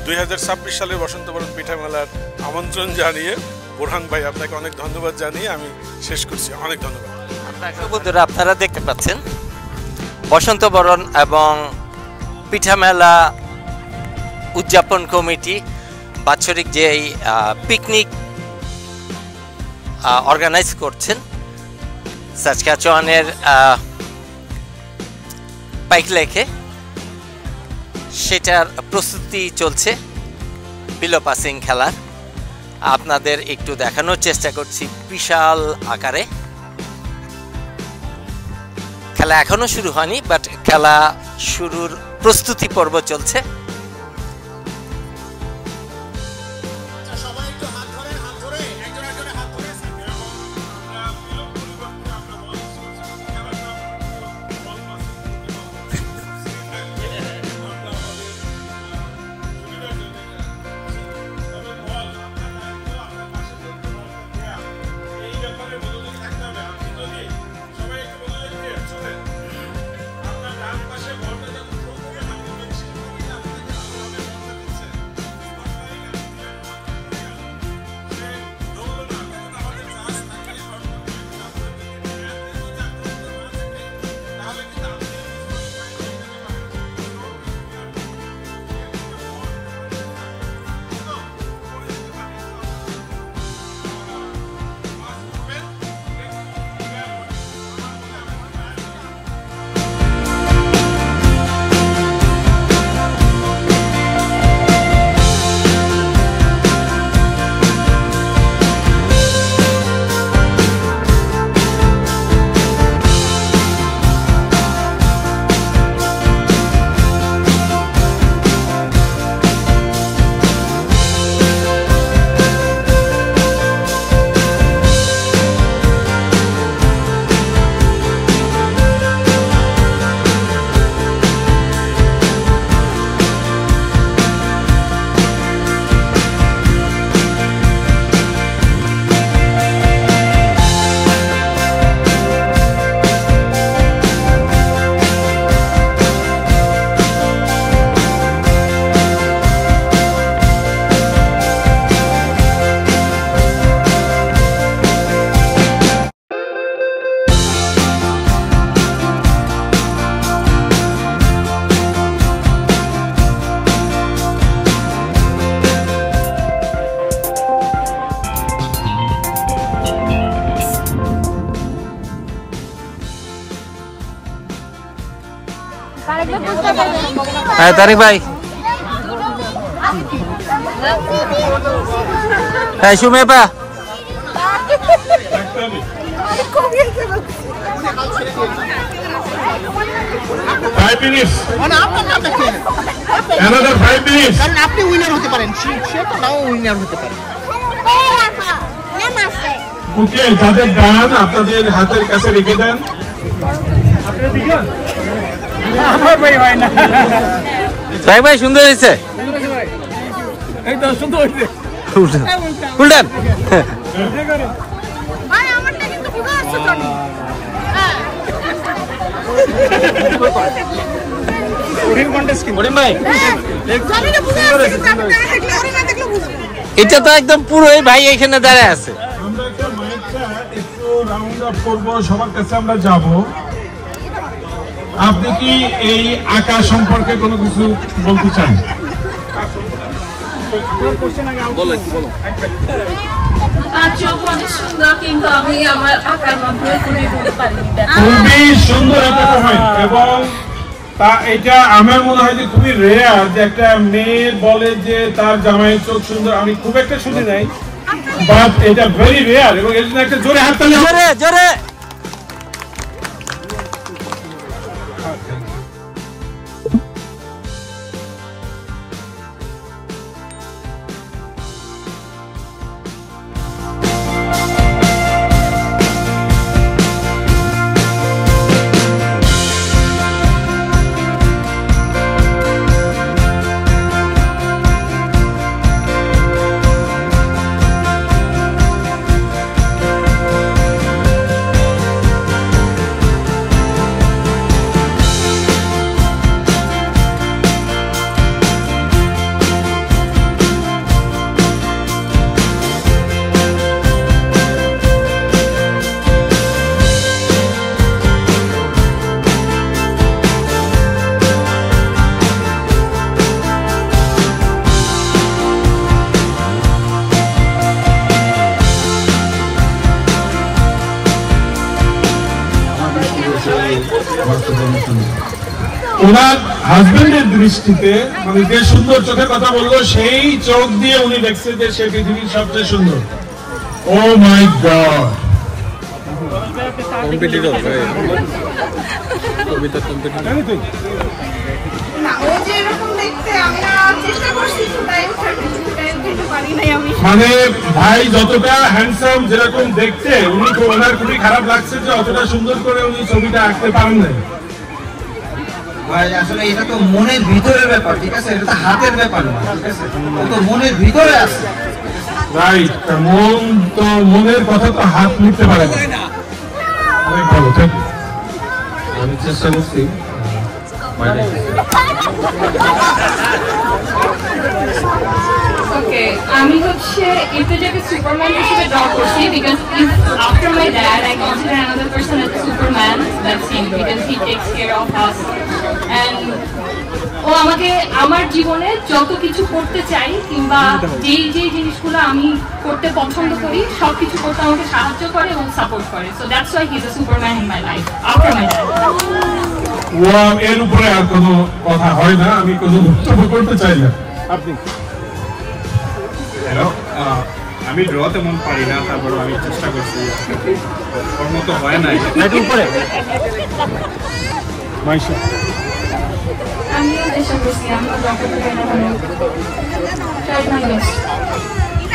[SPEAKER 4] 2026 সালের বসন্ত বরণ পিঠা মেলার আমন্ত্রণ জানিয়ে বোরহান ভাই আপনাকে অনেক ধন্যবাদ জানিয়ে আমি শেষ করছি। অনেক ধন্যবাদ।
[SPEAKER 1] বন্ধুরা, আপনারা দেখতে পাচ্ছেন বসন্ত বরণ এবং পিঠা মেলা উদযাপন কমিটি বাৎসরিক যে পিকনিক অর্গানাইজ করছেন সাসকাচুয়ানের পাইক লেকে, সেটার প্রস্তুতি চলছে বিলো পাসিং খেলার। আপনাদের একটু দেখানোর চেষ্টা করছি বিশাল আকারে। খেলা এখনো শুরু হয়নি, বাট খেলা শুরুর প্রস্তুতি পর্ব চলছে। হ্যাঁ তারিক ভাই, হ্যাঁ সুমেপা,
[SPEAKER 4] Another 5 minutes.
[SPEAKER 11] কারণ আপনি উইনার হতে পারেন, সে তো নাও উইনার হতে পারে।
[SPEAKER 4] ওকে, যাদের গান আপনাদের হাতের কাছে রেখে দেন।
[SPEAKER 1] তারিক ভাই সুন্দর হয়েছে, উল্টান।
[SPEAKER 11] ভাই আমারটা কিন্তু বুঝা যাচ্ছে তো না।
[SPEAKER 1] এটা তো একদম পুরোই ভাই এখানে দাঁড়ায় আছে।
[SPEAKER 4] আমরা একটা মাইকটা একটু রাউন্ড আপ করব, সবার কাছে আমরা যাব। আপনি কি এই আঁকা সম্পর্কে কোনো কিছু বলতে চান? খুবই সুন্দর একটা কমেন্ট, এবং তা এটা আমার মনে হয় যে খুবই রেয়ার যে একটা মেয়ে বলে যে তার জামাইয়ের চোখ সুন্দর। আমি খুব একটা শুনি নাই, বাট এটা ভেরি রেয়ার, এবং এর জন্য একটা জোরে হাততালি।
[SPEAKER 1] জোরে জোরে।
[SPEAKER 4] ওনার হাজবেন্ডের দৃষ্টিতে মানে যে সুন্দর চোখের কথা বললো, সেই চোখ দিয়ে উনি দেখছে যে সে পৃথিবীর সবচেয়ে সুন্দর। ও মাই গড, মানে ভাই যতটা হ্যান্ডসাম যেরকম দেখতে, উনি ওনার খুবই খারাপ লাগছে যে অতটা সুন্দর করে উনি ছবিটা আঁকতে পারেন নাই।
[SPEAKER 12] ভাই আসলে এটা তো মনের ভিতরের ব্যাপার, ঠিক আছে, এটা তো হাতের ব্যাপার না, ঠিক আছে, ও তো মনের ভিতরে আছে।
[SPEAKER 4] রাইট, মন তো, মনের কথা তো হাত নিতে পারে না। অনেক ভালো, থ্যাংক ইউ। আমি চেষ্টা করছি।
[SPEAKER 13] Okay, আমি হচ্ছে ইন্টারজেকে সুপারম্যান হিসেবে ড্র করছি because after my dad I consider another person as a Superman, that's him, because he takes care of us and ও আমাকে আমার জীবনে যত কিছু করতে চাই কিংবা যেই যেই জিনিসগুলো আমি করতে পছন্দ করি সব কিছু করতে আমাকে সাহায্য করে এবং সাপোর্ট করে, so that's why he's a Superman in my life after my dad.
[SPEAKER 4] এর উপরে আর কোনো কথা হয় না, আমি কোনো মন্তব্য করতে চাই না। আপনি?
[SPEAKER 14] হ্যালো, আমি ড্র তেমন পারি না, তারপর আমি চেষ্টা করছি, ওর মতো হয় নাই।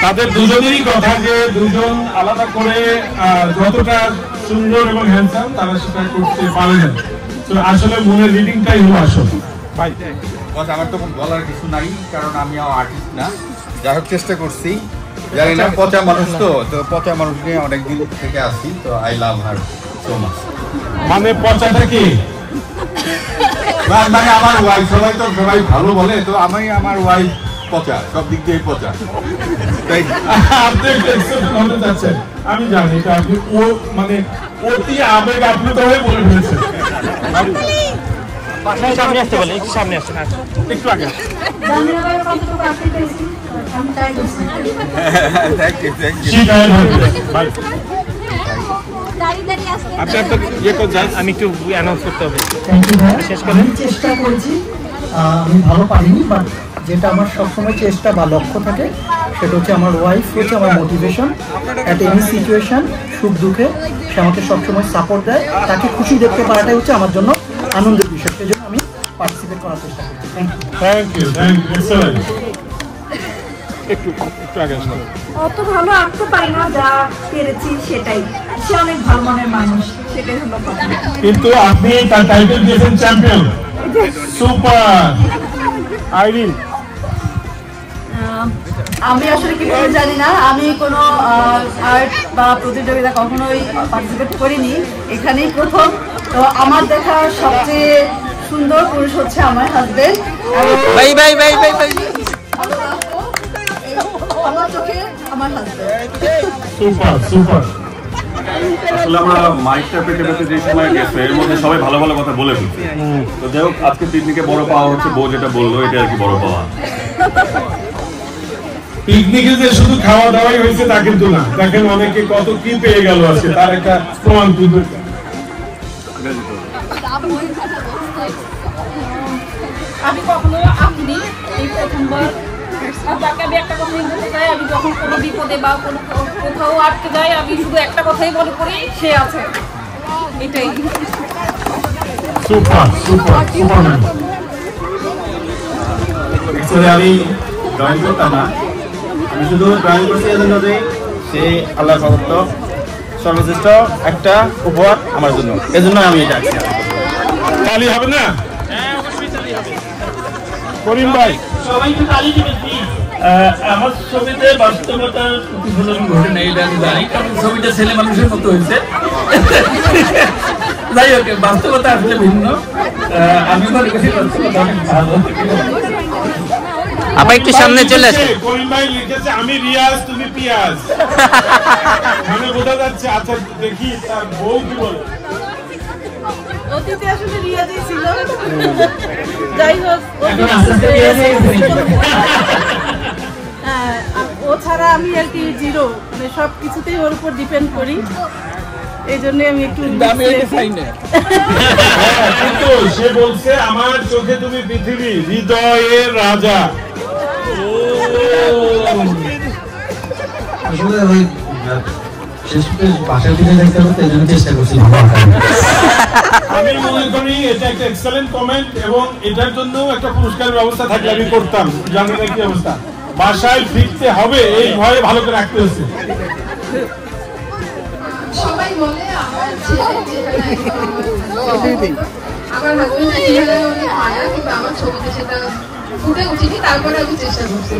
[SPEAKER 4] তাদের দুজনেরই কথা যে দুজন আলাদা করে যতটা সুন্দর এবং হ্যান্ডসাম তারা সেটা করতে পারে না। তো আসলে মনের রিডিংটাই হলো আসল। ভাই
[SPEAKER 15] আমার তো বলার কিছু নাই, কারণ আমিও আর্টিস্ট না। যাই হোক, চেষ্টা করছি, জানি না, পচা মানুষ তো পচা মানুষ নিয়ে অনেকদিন থেকে আসি, তো I love her so much.
[SPEAKER 4] মানে পচাটা কি?
[SPEAKER 15] মানে আমার ওয়াইফ, সবাই ভালো বলে, তো আমি আমার ওয়াইফ পচা, সব দিক দিয়ে পচা। তাই
[SPEAKER 4] আপনি হতে যাচ্ছেন, আমি জানি এটা আপনি মানে অতি আবেগ আপ্লুত হয়ে বলে ফেলেছেন।
[SPEAKER 16] সামনে আসতে বলে, একটু সামনে আসতে,
[SPEAKER 4] একটু আগে।
[SPEAKER 16] আপনি ইয়ে করে যান, আমি একটু অ্যানাউন্স করতে হবে। শেষ করেন।
[SPEAKER 17] চেষ্টা করছি আমি ভালো পারিনি, বাট যেটা আমার সবসময় চেষ্টা বা লক্ষ্য থাকে সেটা হচ্ছে আমার ওয়াইফ হচ্ছে আমার মোটিভেশন। অ্যাট এনি সিচুয়েশান, সুখ দুঃখে সে আমাকে সবসময় সাপোর্ট দেয়। তাকে খুশি দেখতে পারাটাই হচ্ছে আমার জন্য আনন্দের বিষয়, সেই জন্য আমি পার্টিসিপেট করার চেষ্টা করি।
[SPEAKER 4] Thank you, excellent. একটু আগে আসুন।
[SPEAKER 18] অত ভালো আঁকতে পারি না, যা পেরেছি সেটাই। সে অনেক ভালো মনের মানুষ, সেটাই হলো কথা।
[SPEAKER 4] কিন্তু আপনি তার টাইটেল দিয়েছেন চ্যাম্পিয়ন। সুপার। আইরিন,
[SPEAKER 19] আমি আসলে কি করে জানি না, আমি কোনো আর্ট বা প্রতিযোগিতা কখনোই পার্টিসিপেট করিনি, এখানেই প্রথম। তো আমার দেখা সবচেয়ে সুন্দর পুরুষ হচ্ছে আমার হাজবেন্ড।
[SPEAKER 1] ভাই ভাই ভাই ভাই ভাই
[SPEAKER 19] আমার চোখে আমার হাজবেন্ড।
[SPEAKER 4] Super super.
[SPEAKER 20] আসলে আমরা মাইকটা পেতে পেতে যে সময় গেছে এর মধ্যে সবাই ভালো ভালো কথা বলে ফেলছে। তো যাই হোক, আজকে পিকনিকে বড় পাওয়া হচ্ছে বউ যেটা বললো, এটা আর কি বড় পাওয়া।
[SPEAKER 4] পিকনিকে যে শুধু খাওয়া দাওয়াই হয়েছে তা কিন্তু না, দেখেন অনেকে কত কি পেয়ে গেল আজকে, তার একটা প্রমাণ কিন্তু।
[SPEAKER 21] আমি কখনো আঁকিনি, এই প্রথমবার। তাকে আমি একটা কথাই বলতে চাই, আমি যখন কোনো বিপদে বা কোনো কোথাও আটকে যাই, আমি শুধু একটা কথাই মনে করি, সে আছে। এটাই।
[SPEAKER 4] Super super Superman.
[SPEAKER 22] অ্যাকচুয়ালি আমি ড্রয়িং করতাম না, আমি শুধু ড্রয়িং করছি এজন্য যে সে আল্লাহ প্রদত্ত সর্বশ্রেষ্ঠ একটা উপহার আমার জন্য, এজন্য আমি এটা আঁকছি।
[SPEAKER 4] তালি হবে না? করিম ভাই,
[SPEAKER 23] সবাই একটু তালি দিবেন প্লিজ। আমার ছবিতে বাস্তবতার প্রতিফলন ঘটে না, এটা আমি জানি, কারণ ছবিটা ছেলে মানুষের মতো হয়েছে। যাই হোক, বাস্তবতা আসলে ভিন্ন। আমি মনে করি বাস্তবতা অনেক ভালো।
[SPEAKER 1] আপা একটু সামনে চলে আসুন।
[SPEAKER 4] করিম ভাই লিখেছে আমি রিয়াজ তুমি পিয়াজ, মানে বোঝা যাচ্ছে। আচ্ছা দেখি তার বউ কি বলে।
[SPEAKER 21] অতীতে আসলে রিয়াজই ছিল, যাই হোক ও ছাড়া আমি আর কি জিরো, মানে সব কিছুতেই ওর উপর ডিপেন্ড করি, এই জন্য আমি একটু
[SPEAKER 4] কিন্তু সে বলছে আমার চোখে তুমি পৃথিবী, হৃদয়ের রাজা।
[SPEAKER 12] আসলে ওই বাসার দিকে দেখতে হবে, এই জন্য চেষ্টা করছি।
[SPEAKER 4] আমি মনে করি এটা একটা এক্সেলেন্ট কমেন্ট, এবং এটার জন্য একটা পুরস্কারের ব্যবস্থা থাকলে আমি করতাম। জানি না কি অবস্থা, বাসায় ফিরতে হবে এই ভয়ে ভালো করে রাখতে হচ্ছে।
[SPEAKER 18] সবাই বলে আমার ছেলে আমার হাজবেন্ড যেভাবে উনি মায়া, কিন্তু আমার ছবিতে সেটা ফুটে উঠিনি, তারপরে আমি চেষ্টা করছি।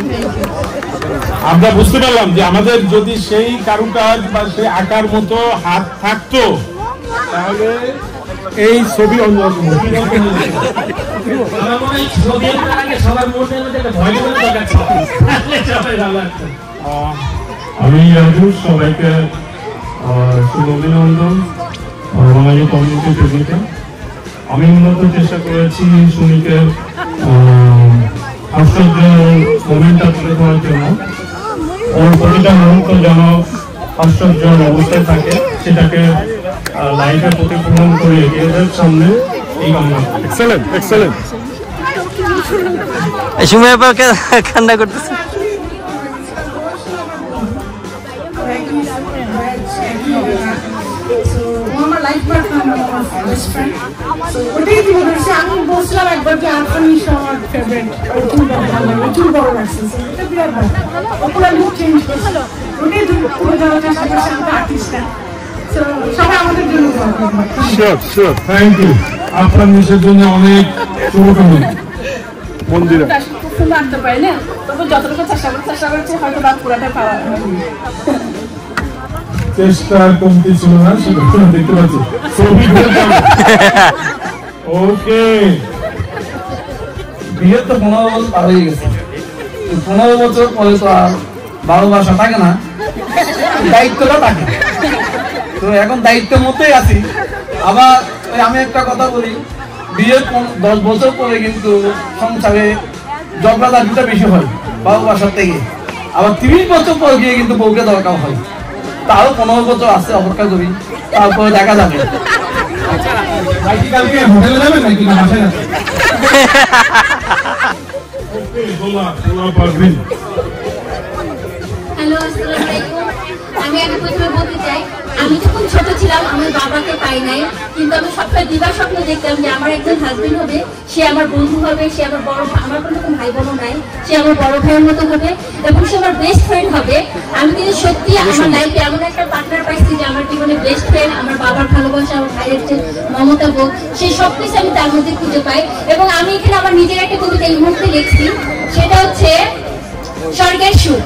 [SPEAKER 4] আমরা বুঝতে পারলাম যে আমাদের যদি সেই কারুকাজ বা সেই আঁকার মতো হাত থাকতো, তাহলে এই ছবি অন্যরকম।
[SPEAKER 24] আমি রাজু, সবাইকে শুভ অভিনন্দন বাঙালি কমিউনিটি পিকনিকে। আমি মূলত চেষ্টা করেছি সুমিকে আশ্চর্য মোমেন্টটা তুলে ধরার জন্য, ওর প্রতিটা মুহূর্ত যেন আশ্চর্য অবস্থায় থাকে, সেটাকে লাইফে প্রতিফলন করে এগিয়ে সামনে এই কামনা।
[SPEAKER 4] Excellent excellent.
[SPEAKER 1] সময় পাকে কান্না করতেছে।
[SPEAKER 8] আমার লাইফ পার্টনার, আমার বেস্ট ফ্রেন্ড। ওটাই কি বলছি, আমি বলছিলাম একবার যে আরফান নিশা আমার ফেভারিট, প্রচুর বড় লাগছে, এটা বিরাট ভালো। ওগুলো লুক চেঞ্জ করছিল, ওটাই পুরো যাওয়ার চেষ্টা করছে, আমরা আর্টিস্ট না। সবাই আমাদের জন্য
[SPEAKER 4] শিওর শিওর। Thank you. আপনার নিজের জন্য অনেক শুভকামনা। মন্দিরা
[SPEAKER 21] খুব সুন্দর আনতে পারি না, তবু যতটুকু চেষ্টা করছি হয়তো বা পুরাটা পাওয়া।
[SPEAKER 4] চেষ্টার কমতি ছিল না, সেটা দেখতে পাচ্ছি। ওকে,
[SPEAKER 17] বিয়ে তো 15 বছর পার হয়ে গেছে, 15 বছর পরে তো আর ভালোবাসা থাকে না, দায়িত্বটা থাকে। তো এখন দায়িত্বের মধ্যেই আছি। আবার আমি একটা কথা বলি, বিয়ের 10 বছর পরে কিন্তু সংসারে ঝগড়াঝাটিটা বেশি হয় ভালোবাসার থেকে। আবার 30 বছর পরে গিয়ে কিন্তু বউকে দরকার হয়। তারও 15 বছর আছে, অপেক্ষা করি, তারপরে দেখা যাবে। ভাই কালকে হোটেলে যাবেন নাকি না বাসায় যাবেন?
[SPEAKER 3] হ্যালো, আসসালামু আলাইকুম। আমি আগে প্রথমে বলতে চাই, আমি যখন ছোট ছিলাম আমার বাবাকে পাই নাই, কিন্তু আমি সবসময় দিবার স্বপ্ন দেখতাম যে আমার একজন হাজবেন্ড হবে, সে আমার বন্ধু হবে, সে আমার বড়, আমার কোনো ভাই বোনও নাই, সে আমার বড় ভাইয়ের মতো হবে এবং সে আমার বেস্ট ফ্রেন্ড হবে। আমি কিন্তু সত্যি আমার লাইফে এমন একটা পার্টনার পাইছি যে আমার জীবনে বেস্ট ফ্রেন্ড, আমার বাবার ভালোবাসা, আমার ভাইয়ের যে মমতা বোধ, সেই সব কিছু আমি তার মধ্যে খুঁজে পাই। এবং আমি এখানে আমার নিজের একটা কবিতা এই মুহূর্তে লিখছি, সেটা হচ্ছে স্বর্গের সুর।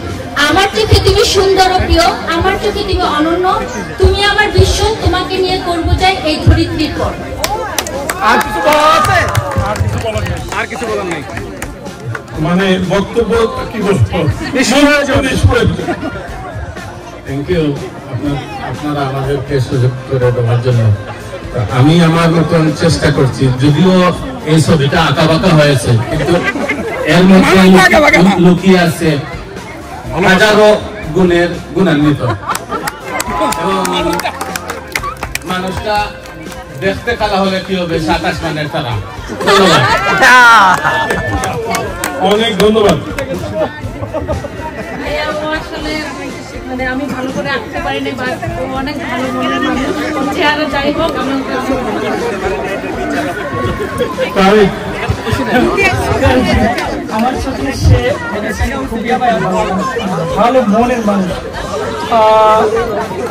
[SPEAKER 3] আমার চোখে তুমি সুন্দর ও প্রিয়, আমার চোখে তুমি অনন্য, তুমি আমার বিশ্ব, তোমাকে নিয়ে করবো চাই এই ধরিত্রীর পর।
[SPEAKER 4] আর কিছু বলার আছে? আর কিছু বলার নাই, মানে বক্তব্য কি বলবো,
[SPEAKER 23] থ্যাংক ইউ আপনারা আমাদেরকে সুযোগ করে দেওয়ার জন্য। আমি আমার মতন চেষ্টা করছি, যদিও এই ছবিটা আঁকা বাঁকা হয়েছে, কিন্তু এর মধ্যে লুকিয়ে আছে হাজারো গুণের গুণান্বিত এবং মানুষটা দেখতে কালা হলে কি হবে, 27 মানের তারা।
[SPEAKER 4] অনেক ধন্যবাদ।
[SPEAKER 21] মানে আমি ভালো করে আঁকতে পারিনি, বা অনেক ভালো মনের মানুষ, চেহারা যাই হোক আমার
[SPEAKER 17] আমার সাথে সে খুবই ভালো মনের মানুষ।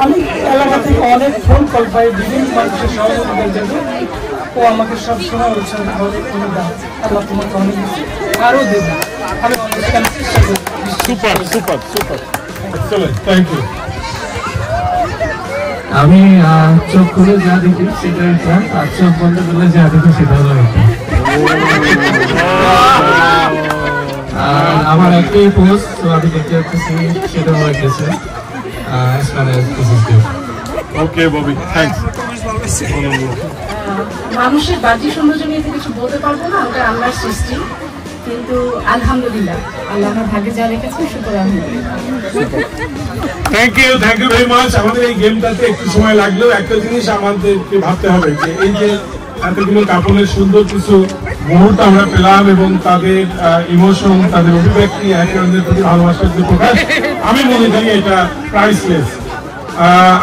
[SPEAKER 17] আমি এলাকা থেকে অনেক ফোন কল পাই বিভিন্ন মানুষের সহযোগিতার জন্য। ও আমাকে সবসময় উৎসাহ করে দাও, আল্লাহ তোমাকে অনেক আরও দেবে। আমি
[SPEAKER 4] super super super, thank you.
[SPEAKER 23] আমি চোখ খুলে যা দেখি সেটা একটা, আর চোখ বন্ধ করলে যা দেখি সেটা হলো একটা। আমার একটাই পোস্ট, তো আমি দেখতে পাচ্ছি সেটা হয়ে গেছে।
[SPEAKER 4] ওকে ববি, থ্যাঙ্কস।
[SPEAKER 21] মানুষের বাহ্যিক সৌন্দর্য নিয়ে কিছু বলতে পারবো না, ওটা আল্লাহর সৃষ্টি, কিন্তু আলহামদুলিল্লাহ আল্লাহ আমার ভাগ্যে যা রেখেছে শুকর আলহামদুলিল্লাহ।
[SPEAKER 4] Thank you very much. আমাদের এই গেমটাতে একটু সময় লাগলেও একটা জিনিস আমাদেরকে ভাবতে হবে যে এই যে এতগুলো কাপড়ের সুন্দর কিছু মুহূর্ত আমরা পেলাম এবং তাদের ইমোশন, তাদের অভিব্যক্তি, একে অন্যের প্রতি ভালোবাসার যে প্রকাশ, আমি মনে করি এটা প্রাইসলেস।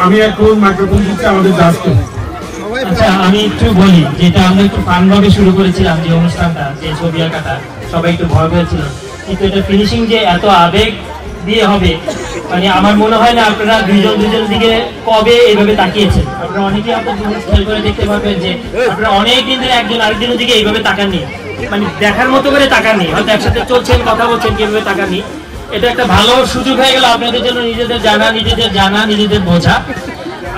[SPEAKER 4] আমি এখন মাইক্রোফোন দিচ্ছি আমাদের জাজকে।
[SPEAKER 16] আচ্ছা, আমি একটু বলি, যেটা আমরা একটু ফান ভাবে শুরু করেছিলাম যে অনুষ্ঠানটা, যে ছবি আঁকাটা, সবাই একটু ভয় পেয়েছিল, কিন্তু এটা ফিনিশিং যে এত আবেগ দিয়ে হবে, মানে আমার মনে হয় না আপনারা দুজনের দিকে কবে এইভাবে তাকিয়েছেন। আপনারা অনেকেই আপনার খেয়াল করে দেখতে পাবেন যে আপনারা অনেকদিন ধরে একজন আরেকজনের দিকে এইভাবে তাকাননি, মানে দেখার মতো করে তাকাননি, হয়তো একসাথে চলছেন, কথা বলছেন, কিভাবে তাকাননি। এটা একটা ভালো সুযোগ হয়ে গেল আপনাদের জন্য, নিজেদের জানা, নিজেদের বোঝা।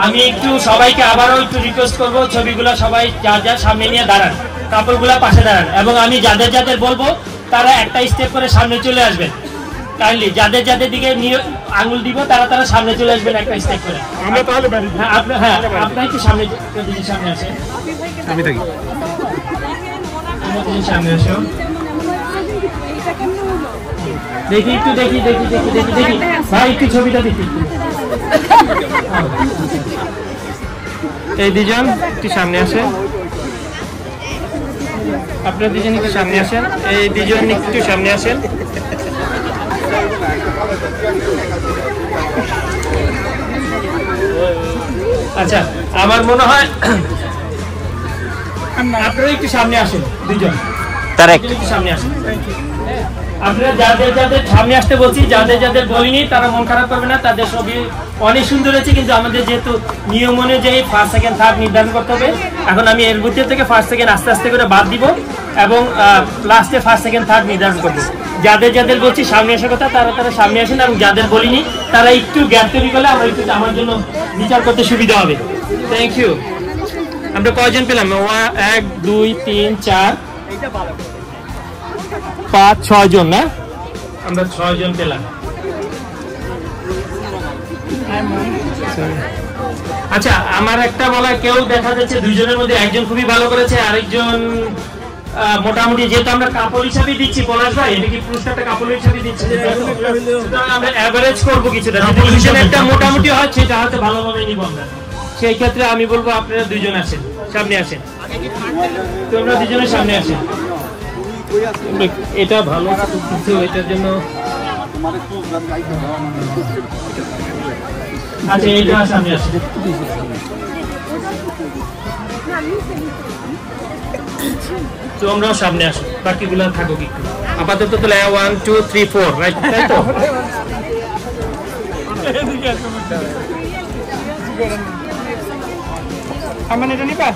[SPEAKER 16] আমি একটু সবাইকে আবারও একটু রিকোয়েস্ট করবো, ছবিগুলো সবাই যার সামনে নিয়ে দাঁড়ান, কাপড়গুলা পাশে দাঁড়ান, এবং আমি যাদের বলবো তারা একটা স্টেপ করে সামনে চলে আসবেন। কাইন্ডলি যাদের দিকে আঙুল দিব তারা সামনে চলে আসবেন একটা স্টেপ করে।
[SPEAKER 4] আমরা তাহলে
[SPEAKER 16] আপনার একটু সামনে আসে,
[SPEAKER 4] আমি থাকি
[SPEAKER 16] সামনে আসো, দেখি ভাই, একটু ছবিটা দেখি। এই দুজন একটু সামনে আসেন, আপনারা দুজন একটু সামনে আসেন, এই দুজন একটু সামনে আসেন। আচ্ছা, আমার মনে হয় আপনারা একটু সামনে আসেন, দুজন একটু সামনে আসেন। আপনারা যাদের সামনে আসতে বলছি, যাদের বলিনি তারা মন খারাপ করবে না, তাদের ছবি অনেক সুন্দর হয়েছে, কিন্তু আমাদের যেহেতু নিয়ম অনুযায়ী ফার্স্ট সেকেন্ড থার্ড নির্ধারণ করতে হবে, এখন আমি এর ভিতর থেকে ফার্স্ট সেকেন্ড আস্তে আস্তে করে বাদ দিব এবং লাস্টে ফার্স্ট সেকেন্ড থার্ড নির্ধারণ করবো। যাদের বলছি সামনে আসার কথা তারা সামনে আসেন, এবং যাদের বলিনি তারা একটু জ্ঞান তৈরি করলে আমার জন্য বিচার করতে সুবিধা হবে। Thank you. আমরা কয়জন পেলাম? 1 2 3 4 5 6 জন, না? আমরা 6 জন পেলাম। আচ্ছা, আমার একটা বলা, কেউ দেখা যাচ্ছে দুইজনের মধ্যে একজন খুবই ভালো করেছে, আরেকজন মোটামুটি, যেহেতু আমরা কাপড় হিসাবে দিচ্ছি, পলাশ ভাই এটা কি পুরস্কারটা কাপড় হিসাবে দিচ্ছি, আমরা অ্যাভারেজ করবো কিছুটা, একটা মোটামুটি হয় সেটা হয়তো ভালোভাবে নিব আমরা। সেই ক্ষেত্রে আমি বলবো আপনারা দুইজন আসেন, সামনে আসেন। তো আমরা দুজনের সামনে আসি। এটা ভালো কিছু, এটার জন্য আচ্ছা এইটা সামনে আসি। তো আমরাও সামনে আসি, বাকিগুলো থাকুক একটু আপাতত। তাহলে 1 2 3 4 রাইট, তাই তো? আমার এটা নিবা,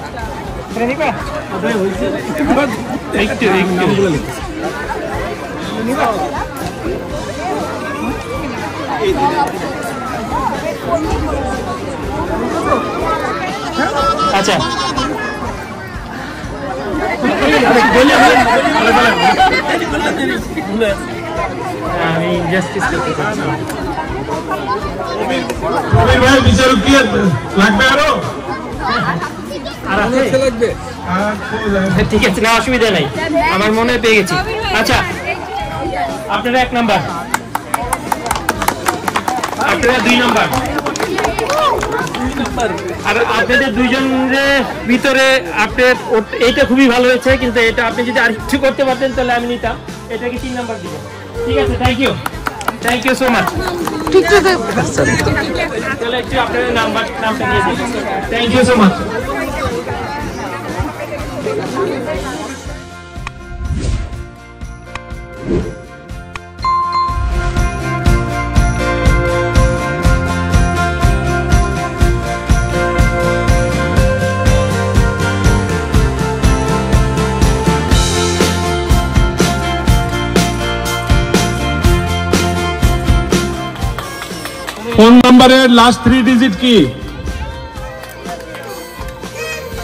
[SPEAKER 16] এটা নিবা, একটু নিবা। আচ্ছা আমি জাস্টিস করতে চাচ্ছি।
[SPEAKER 4] ভাই বিচার কি লাগবে আরো?
[SPEAKER 16] আর আছে লাগবে? ঠিক আছে, না অসুবিধা নাই, আমার মনে পেয়ে গেছি। আচ্ছা আপনারা 1 নাম্বার, আপনারা 2 নাম্বার, আর আপনাদের দুইজনের ভিতরে আপনার এইটা খুবই ভালো হয়েছে, কিন্তু এটা আপনি যদি আর কিছু করতে পারতেন তাহলে আমি নিতাম। এটাকে 3 নাম্বার দিব। ঠিক আছে, থ্যাংক ইউ সো মাচ। ঠিক আছে, তাহলে একটু আপনাদের নামটা দিয়ে দিন। Thank you so much.
[SPEAKER 4] Phone নাম্বারের লাস্ট 3 ডিজিট কি?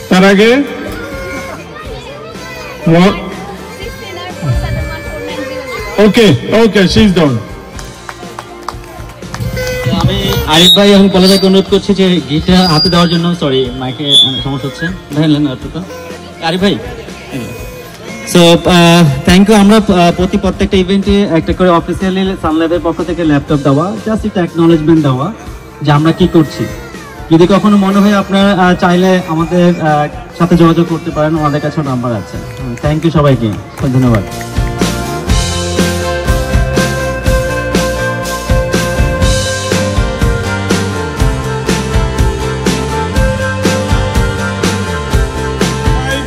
[SPEAKER 4] তার আগে okay okay, she is down.
[SPEAKER 2] আমি আরিফ ভাই এখন কলেজকে অনুরোধ করছি যে গিটা হাতে দেওয়ার জন্য। সরি, মাইকে সমস্যা হচ্ছে, দেখলেন এতটা। আরিফ ভাই, সো থ্যাংক ইউ। আমরা প্রত্যেকটা ইভেন্টে একটা করে অফিসিয়ালি সানলাইভের পক্ষ থেকে ল্যাপটপ দেওয়া, জাস্ট একটা অ্যাকনলেজমেন্ট দেওয়া যে আমরা কি করছি। যদি কখনো মনে হয় আপনারা চাইলে আমাদের সাথে যোগাযোগ করতে পারেন, আমাদের কাছে নাম্বার আছে। থ্যাংক ইউ সবাইকে, ধন্যবাদ।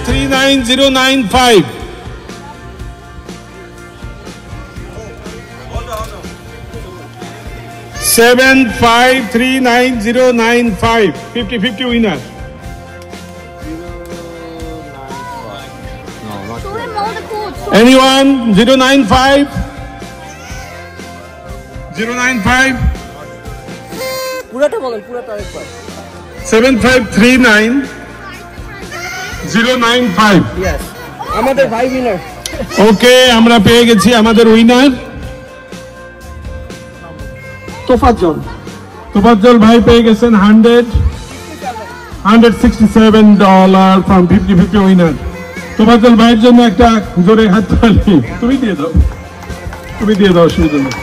[SPEAKER 4] $39095 $753995 50-50 winner. Anyone? 095 095
[SPEAKER 6] পুরাটা বলেন, পুরাটা আরেকবার।
[SPEAKER 4] 7539 095।
[SPEAKER 6] Yes, আমাদের ভাই উইনার।
[SPEAKER 4] ওকে, আমরা পেয়ে গেছি আমাদের উইনার তোফাজ্জল ভাই পেয়ে গেছেন $167 from 50-50 উইনার। তোফাজ্জল ভাইয়ের জন্য একটা জোরে হাততালি তুমি দিয়ে দাও, অসুবিধা নেই।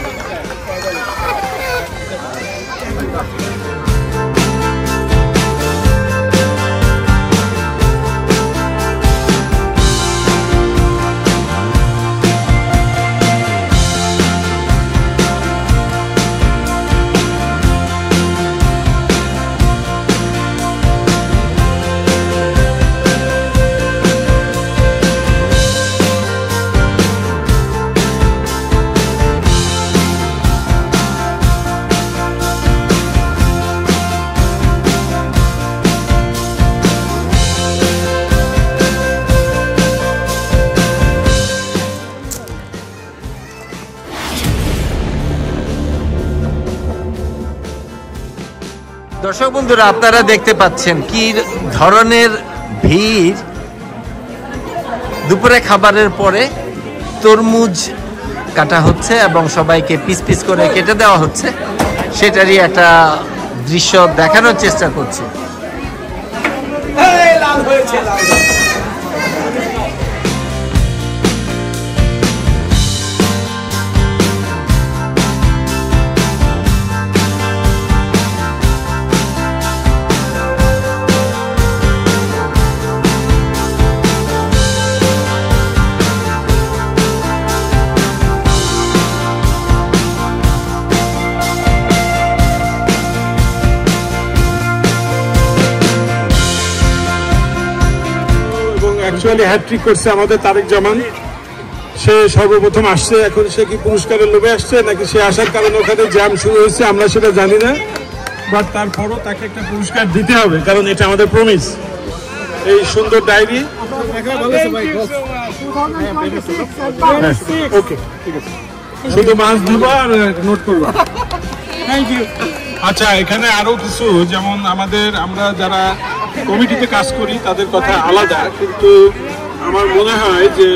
[SPEAKER 1] দর্শক বন্ধুরা, আপনারা দেখতে পাচ্ছেন কি ধরনের ভিড়। দুপুরে খাবারের পরে তরমুজ কাটা হচ্ছে এবং সবাইকে পিস পিস করে কেটে দেওয়া হচ্ছে, সেটারই একটা দৃশ্য দেখানোর চেষ্টা করছি।
[SPEAKER 6] লাল হয়েছে, লাল।
[SPEAKER 4] অ্যাকচুয়ালি হ্যাট্রিক করছে আমাদের তারেক জামান। সে সর্বপ্রথম আসছে, এখন সে কি পুরস্কারের লোভে আসছে নাকি সে আসার কারণে ওখানে জ্যাম শুরু হয়েছে আমরা সেটা জানি না, বাট তারপরও তাকে একটা পুরস্কার দিতে হবে, কারণ এটা আমাদের প্রমিস। এই সুন্দর ডায়েরি ওকে, ঠিক আছে, শুধু মাছ দিবা আর নোট করবা। Thank you. আচ্ছা, এখানে আরো কিছু, যেমন আমরা যারা কমিটিতে কাজ করি তাদের কথা আলাদা, কিন্তু আমার মনে হয় যে